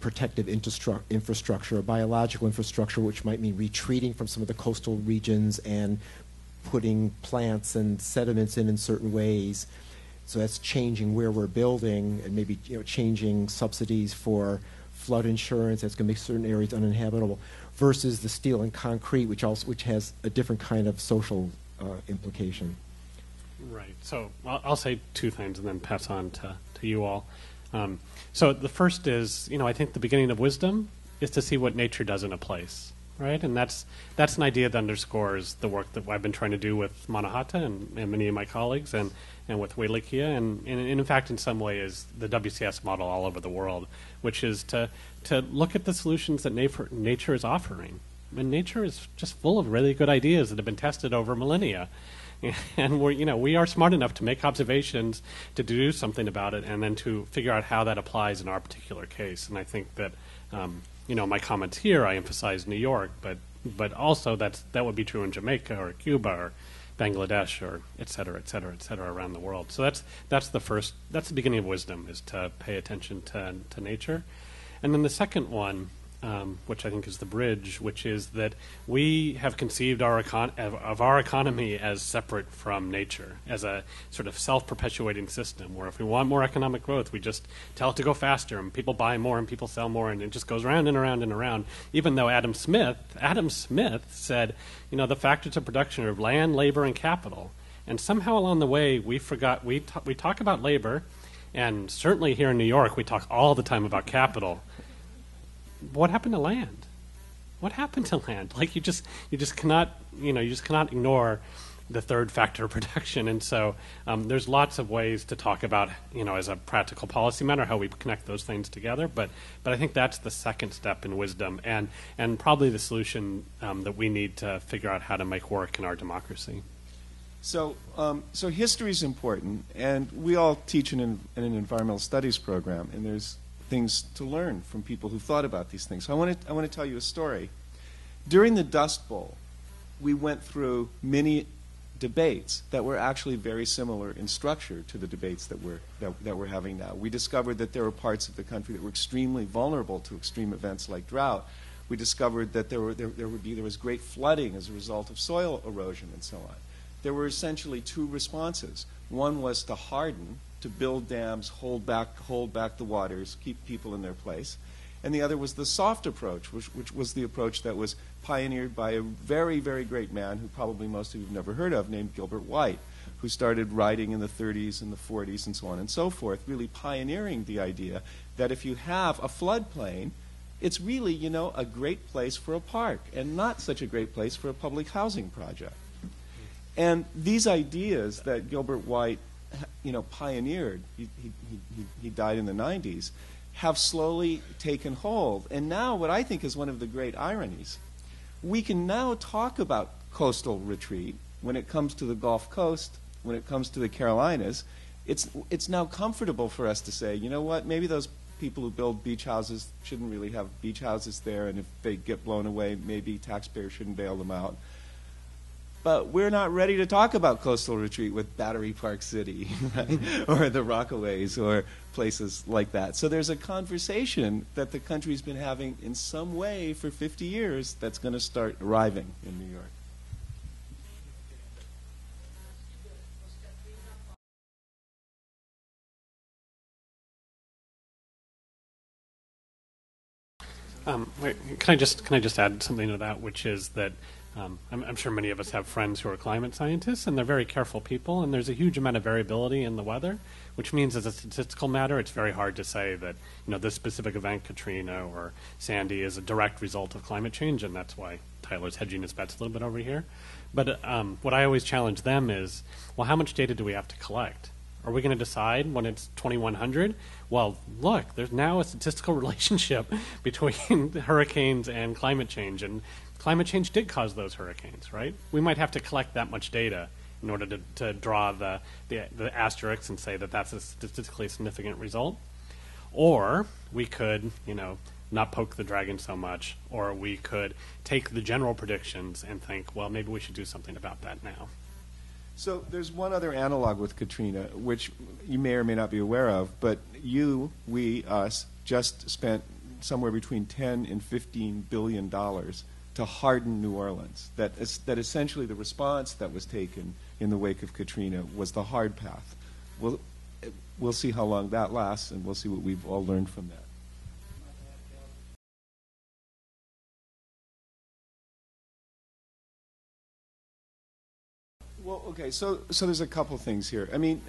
protective infrastructure, or biological infrastructure, which might mean retreating from some of the coastal regions and putting plants and sediments in certain ways. So that's changing where we're building, and maybe changing subsidies for flood insurance that's going to make certain areas uninhabitable, versus the steel and concrete, which has a different kind of social implication. Right. So I'll say two things and then pass on to you all. So the first is, I think the beginning of wisdom is to see what nature does in a place, right? And that's an idea that underscores the work that I've been trying to do with Mannahatta and many of my colleagues and with Wailakia, and in fact, in some way, is the WCS model all over the world, which is to look at the solutions that nature is offering. And nature is just full of really good ideas that have been tested over millennia. And we are smart enough to make observations, to do something about it, and then to figure out how that applies in our particular case. And I think that, my comments here, I emphasize New York, but also that would be true in Jamaica or Cuba or Bangladesh or et cetera, around the world. So that's the beginning of wisdom, is to pay attention to nature. And then the second one, which I think is the bridge, which is that we have conceived of our economy as separate from nature, as a sort of self-perpetuating system, where if we want more economic growth, we just tell it to go faster, and people buy more, and people sell more, and it just goes round and around and around, even though Adam Smith said, the factors of production are land, labor, and capital. And somehow along the way, we talk about labor, and certainly here in New York, we talk all the time about capital. What happened to land? What happened to land? Like you just cannot ignore the third factor of production. And so there's lots of ways to talk about, as a practical policy matter, how we connect those things together. But I think that's the second step in wisdom, and probably the solution that we need to figure out how to make work in our democracy. So history is important, and we all teach in an environmental studies program, and there's things to learn from people who thought about these things. So I want to tell you a story. During the Dust Bowl, we went through many debates that were actually very similar in structure to the debates that we're having now. We discovered that there were parts of the country that were extremely vulnerable to extreme events like drought. We discovered that there was great flooding as a result of soil erosion and so on. There were essentially two responses. One was to harden, to build dams, hold back the waters, keep people in their place. And the other was the soft approach, which was the approach that was pioneered by a very, very great man who probably most of you have never heard of, named Gilbert White, who started writing in the 30s and the 40s and so on and so forth, really pioneering the idea that if you have a floodplain, it's really, a great place for a park and not such a great place for a public housing project. And these ideas that Gilbert White pioneered, he died in the 90s, have slowly taken hold. And now what I think is one of the great ironies, we can now talk about coastal retreat when it comes to the Gulf Coast, when it comes to the Carolinas. It's now comfortable for us to say, you know what, maybe those people who build beach houses shouldn't really have beach houses there, and if they get blown away, maybe taxpayers shouldn't bail them out. But we're not ready to talk about coastal retreat with Battery Park City, right? Or the Rockaways or places like that. So there's a conversation that the country's been having in some way for 50 years that's going to start arriving in New York. Can I just add something to that, which is that I'm sure many of us have friends who are climate scientists, and they're very careful people, and there's a huge amount of variability in the weather, which means as a statistical matter, it's very hard to say that this specific event, Katrina or Sandy, is a direct result of climate change, and that's why Tyler's hedging his bets a little bit over here. But what I always challenge them is, well, how much data do we have to collect? Are we going to decide when it's 2100? Well, look, there's now a statistical relationship between hurricanes and climate change, and climate change did cause those hurricanes, right? We might have to collect that much data in order to draw the asterisks and say that that's a statistically significant result. Or we could, not poke the dragon so much, or we could take the general predictions and think, well, maybe we should do something about that now. So there's one other analog with Katrina, which you may or may not be aware of, but us, just spent somewhere between $10 and $15 billion to harden New Orleans. That essentially the response that was taken in the wake of Katrina was the hard path. We'll see how long that lasts, and we'll see what we've all learned from that. Okay, so there's a couple things here. I mean,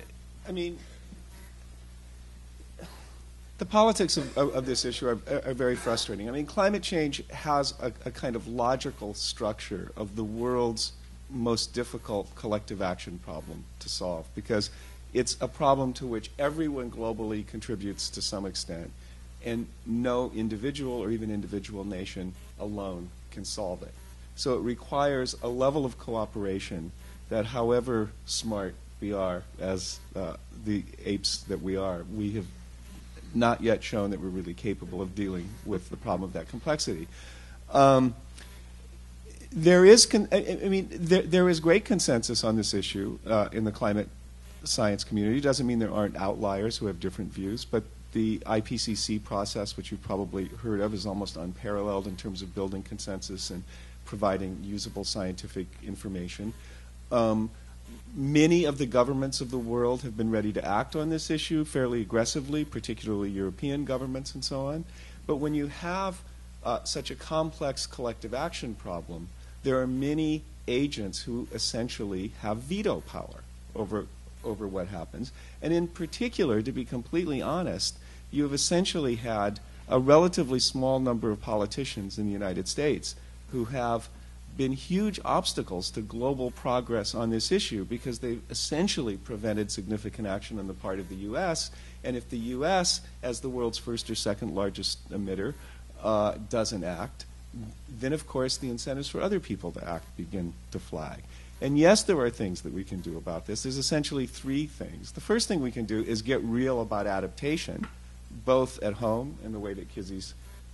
the politics of this issue are very frustrating. I mean, climate change has a kind of logical structure of the world's most difficult collective action problem to solve, because it's a problem to which everyone globally contributes to some extent, and no individual or even individual nation alone can solve it. So it requires a level of cooperation that, however smart we are as the apes that we are, we have not yet shown that we're really capable of dealing with the problem of that complexity. There is great consensus on this issue in the climate science community. Doesn't mean there aren't outliers who have different views, but the IPCC process, which you've probably heard of, is almost unparalleled in terms of building consensus and providing usable scientific information. Many of the governments of the world have been ready to act on this issue fairly aggressively, particularly European governments and so on. But when you have such a complex collective action problem, there are many agents who essentially have veto power over what happens. And in particular, to be completely honest, you have essentially had a relatively small number of politicians in the United States who have been huge obstacles to global progress on this issue, because they've essentially prevented significant action on the part of the U.S. And if the U.S., as the world's first or second largest emitter, doesn't act, then of course the incentives for other people to act begin to flag. And yes, there are things that we can do about this. There's essentially three things. The first thing we can do is get real about adaptation, both at home in the way that Kizzy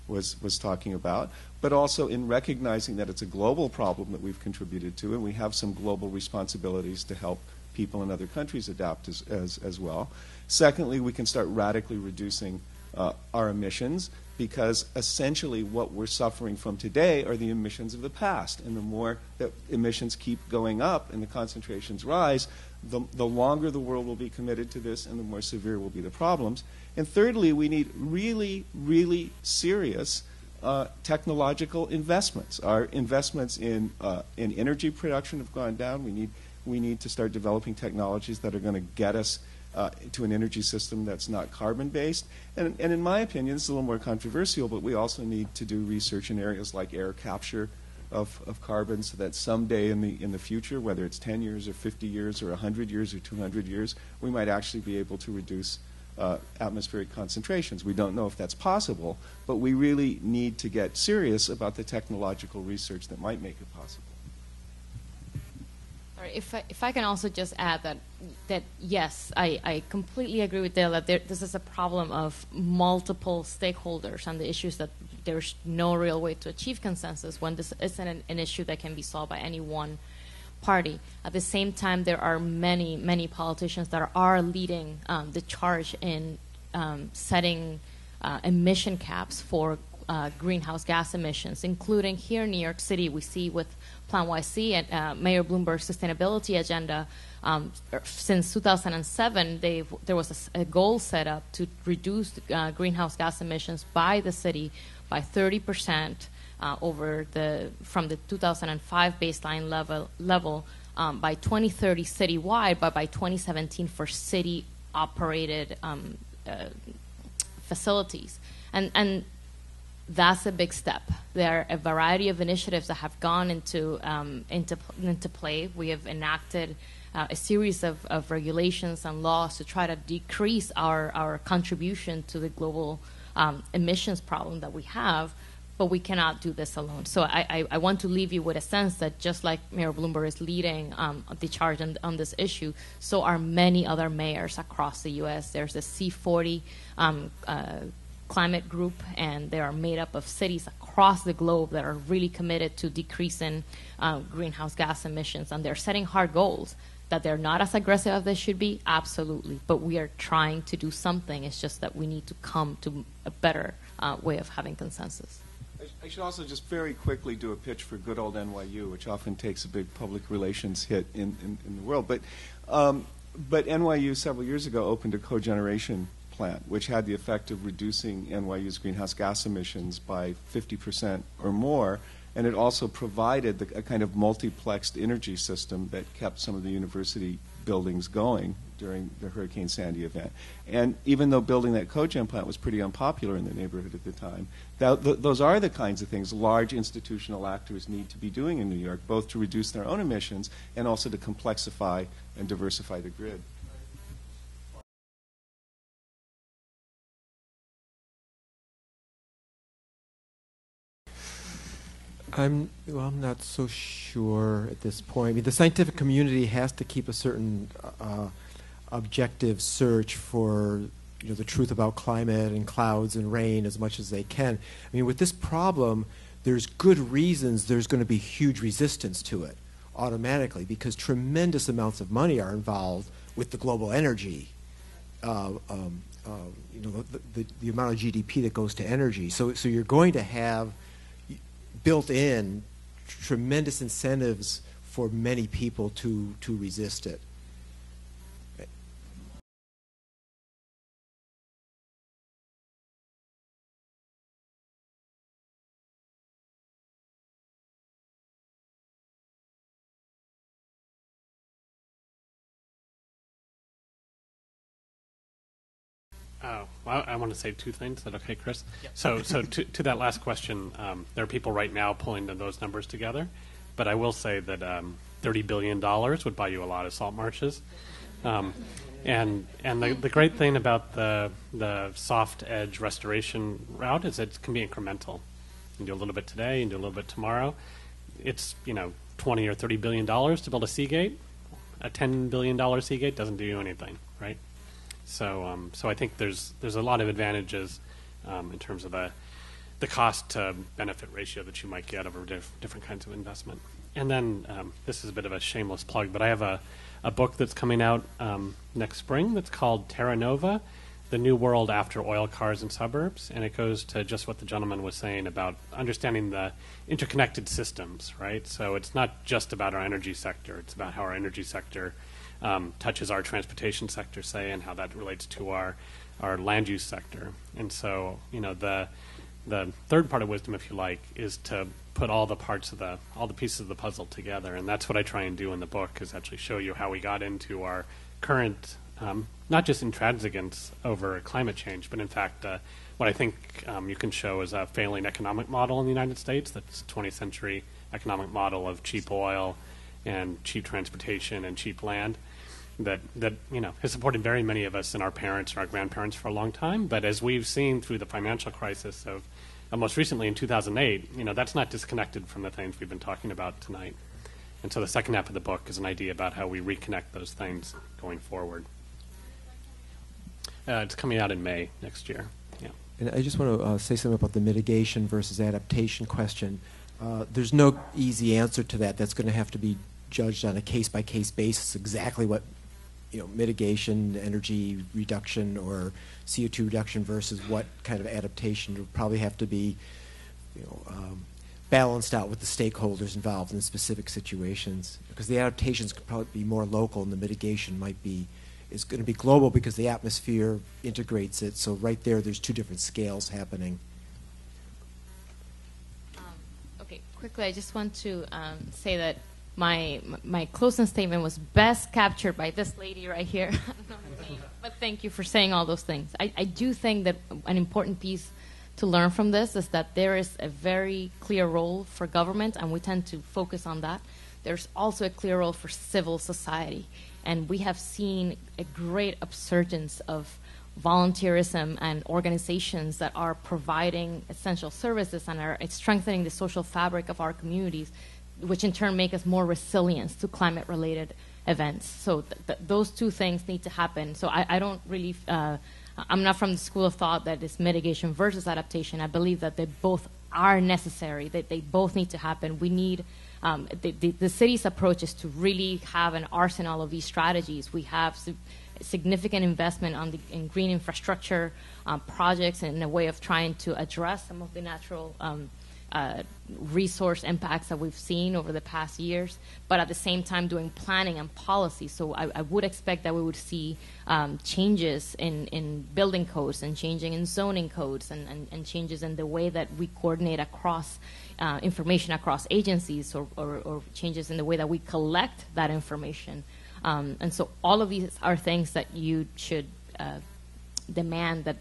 was talking about, but also in recognizing that it's a global problem that we've contributed to, and we have some global responsibilities to help people in other countries adapt as well. Secondly, we can start radically reducing our emissions, because essentially what we're suffering from today are the emissions of the past. And the more that emissions keep going up and the concentrations rise, the longer the world will be committed to this and the more severe will be the problems. And thirdly, we need really, really serious technological investments. Our investments in energy production have gone down. We need to start developing technologies that are going to get us to an energy system that's not carbon-based. And in my opinion, this is a little more controversial, but we also need to do research in areas like air capture of carbon, so that someday in the future, whether it's 10 years or 50 years or 100 years or 200 years, we might actually be able to reduce atmospheric concentrations. We don't know if that's possible, but we really need to get serious about the technological research that might make it possible. If I can also just add that yes, I completely agree with Dale that this is a problem of multiple stakeholders and the issues that there's no real way to achieve consensus when this isn't an issue that can be solved by any one party. At the same time, there are many politicians that are leading the charge in setting emission caps for greenhouse gas emissions, including here in New York City. We see with Plan YC and Mayor Bloomberg's sustainability agenda, since 2007, there was a goal set up to reduce greenhouse gas emissions by the city by 30% from the 2005 baseline level by 2030 citywide, but by 2017 for city-operated facilities. And that's a big step. There are a variety of initiatives that have gone into play. We have enacted a series of regulations and laws to try to decrease our contribution to the global emissions problem that we have, but we cannot do this alone. So I want to leave you with a sense that just like Mayor Bloomberg is leading the charge on this issue, so are many other mayors across the U.S. There's the C40 climate group, and they are made up of cities across the globe that are really committed to decreasing greenhouse gas emissions, and they're setting hard goals. That they're not as aggressive as they should be, absolutely, but we are trying to do something. It's just that we need to come to a better way of having consensus. I should also just very quickly do a pitch for good old NYU, which often takes a big public relations hit in the world. But NYU several years ago opened a cogeneration plant, which had the effect of reducing NYU's greenhouse gas emissions by 50% or more, and it also provided a kind of multiplexed energy system that kept some of the university buildings going during the Hurricane Sandy event. And even though building that cogen plant was pretty unpopular in the neighborhood at the time, those are the kinds of things large institutional actors need to be doing in New York, both to reduce their own emissions and also to complexify and diversify the grid. I'm not so sure at this point. I mean, the scientific community has to keep a certain objective search for the truth about climate and clouds and rain as much as they can. I mean, with this problem, there's good reasons there's going to be huge resistance to it automatically because tremendous amounts of money are involved with the global energy. The amount of GDP that goes to energy. So you're going to have built in tremendous incentives for many people to resist it. Oh, well, I want to say two things. Is that okay, Chris? Yep. So to that last question, there are people right now pulling those numbers together, but I will say that $30 billion would buy you a lot of salt marshes. And the great thing about the soft edge restoration route is it can be incremental. You can do a little bit today, you can do a little bit tomorrow. It's $20 or $30 billion to build a Seagate. A $10 billion Seagate doesn't do you anything, right? So I think there's a lot of advantages in terms of the cost to benefit ratio that you might get over different kinds of investment. And then this is a bit of a shameless plug, but I have a book that's coming out next spring that's called Terra Nova, The New World After Oil, Cars, and Suburbs. And it goes to just what the gentleman was saying about understanding the interconnected systems, right? So it's not just about our energy sector. It's about how our energy sector touches our transportation sector, say, and how that relates to our land use sector. And so, the third part of wisdom, if you like, is to put all the pieces of the puzzle together. And that's what I try and do in the book, is actually show you how we got into our current, not just intransigence over climate change, but in fact, what I think you can show is a failing economic model in the United States. That's a 20th century economic model of cheap oil and cheap transportation and cheap land that has supported very many of us and our parents and our grandparents for a long time. But as we've seen through the financial crisis of most recently in 2008, that's not disconnected from the things we've been talking about tonight. And so the second half of the book is an idea about how we reconnect those things going forward. It's coming out in May next year. Yeah. And I just want to say something about the mitigation versus adaptation question. There's no easy answer to that. That's going to have to be judged on a case-by-case basis, exactly what mitigation, energy reduction, or CO2 reduction versus what kind of adaptation would probably have to be balanced out with the stakeholders involved in specific situations. Because the adaptations could probably be more local and the mitigation is going to be global because the atmosphere integrates it. So right there's two different scales happening. Okay, quickly, I just want to say that my closing statement was best captured by this lady right here. But thank you for saying all those things. I do think that an important piece to learn from this is that there is a very clear role for government, and we tend to focus on that. There's also a clear role for civil society. And we have seen a great upsurgence of volunteerism and organizations that are providing essential services and are strengthening the social fabric of our communities, which in turn make us more resilient to climate-related events. So those two things need to happen. So I don't really, I'm not from the school of thought that it's mitigation versus adaptation. I believe that they both are necessary, that they both need to happen. We need, the city's approach is to really have an arsenal of these strategies. We have significant investment in green infrastructure projects in a way of trying to address some of the natural resource impacts that we've seen over the past years, but at the same time doing planning and policy. So I would expect that we would see changes in building codes and changing in zoning codes and changes in the way that we coordinate across information across agencies or changes in the way that we collect that information. And so all of these are things that you should demand that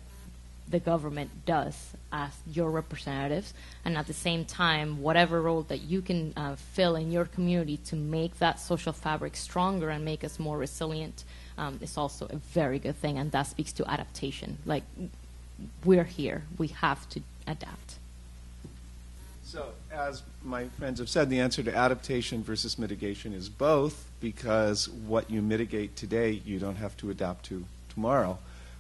the government does as your representatives, and at the same time, whatever role that you can fill in your community to make that social fabric stronger and make us more resilient is also a very good thing, and that speaks to adaptation. Like, we're here. We have to adapt. So, as my friends have said, the answer to adaptation versus mitigation is both, because what you mitigate today, you don't have to adapt to tomorrow.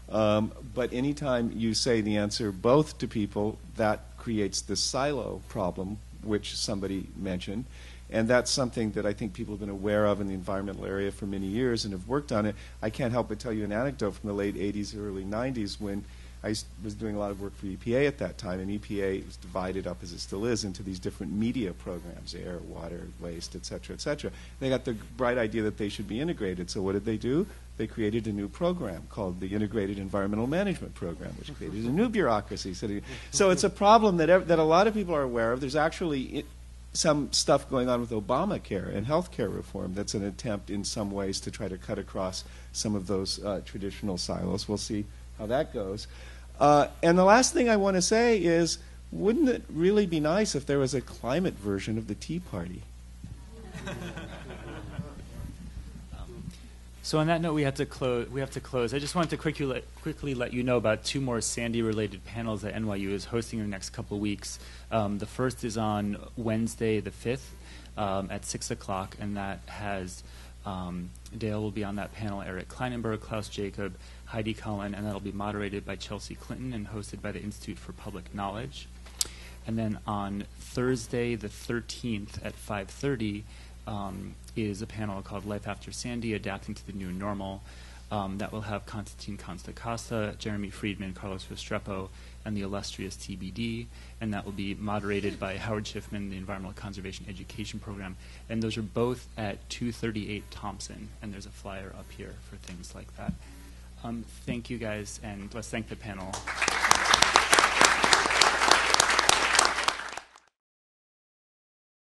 But anytime you say the answer both to people, that creates this silo problem, which somebody mentioned. And that's something that I think people have been aware of in the environmental area for many years and have worked on it. I can't help but tell you an anecdote from the late 80s, early 90s, when I was doing a lot of work for EPA at that time, and EPA was divided up, as it still is, into these different media programs, air, water, waste, et cetera, et cetera. They got the bright idea that they should be integrated. So what did they do? They created a new program called the Integrated Environmental Management Program, which created a new bureaucracy. So it's a problem that a lot of people are aware of. There's actually some stuff going on with Obamacare and healthcare reform that's an attempt in some ways to try to cut across some of those traditional silos. We'll see how that goes. And the last thing I want to say is, wouldn't it really be nice if there was a climate version of the Tea Party? So on that note, we have to close. I just wanted to quickly let you know about two more Sandy-related panels that NYU is hosting in the next couple of weeks. The first is on Wednesday, the 5th, at 6 o'clock, and that has Dale will be on that panel, Eric Kleinenberg, Klaus Jacob, Heidi Cullen, and that'll be moderated by Chelsea Clinton and hosted by the Institute for Public Knowledge. And then on Thursday, the 13th at 5:30, is a panel called Life After Sandy, Adapting to the New Normal. That will have Constantine Consta-Costa, Jeremy Friedman, Carlos Restrepo, and the illustrious TBD, and that will be moderated by Howard Schiffman, the Environmental Conservation Education Program. And those are both at 238 Thompson, and there's a flyer up here for things like that. Thank you guys, and let's thank the panel.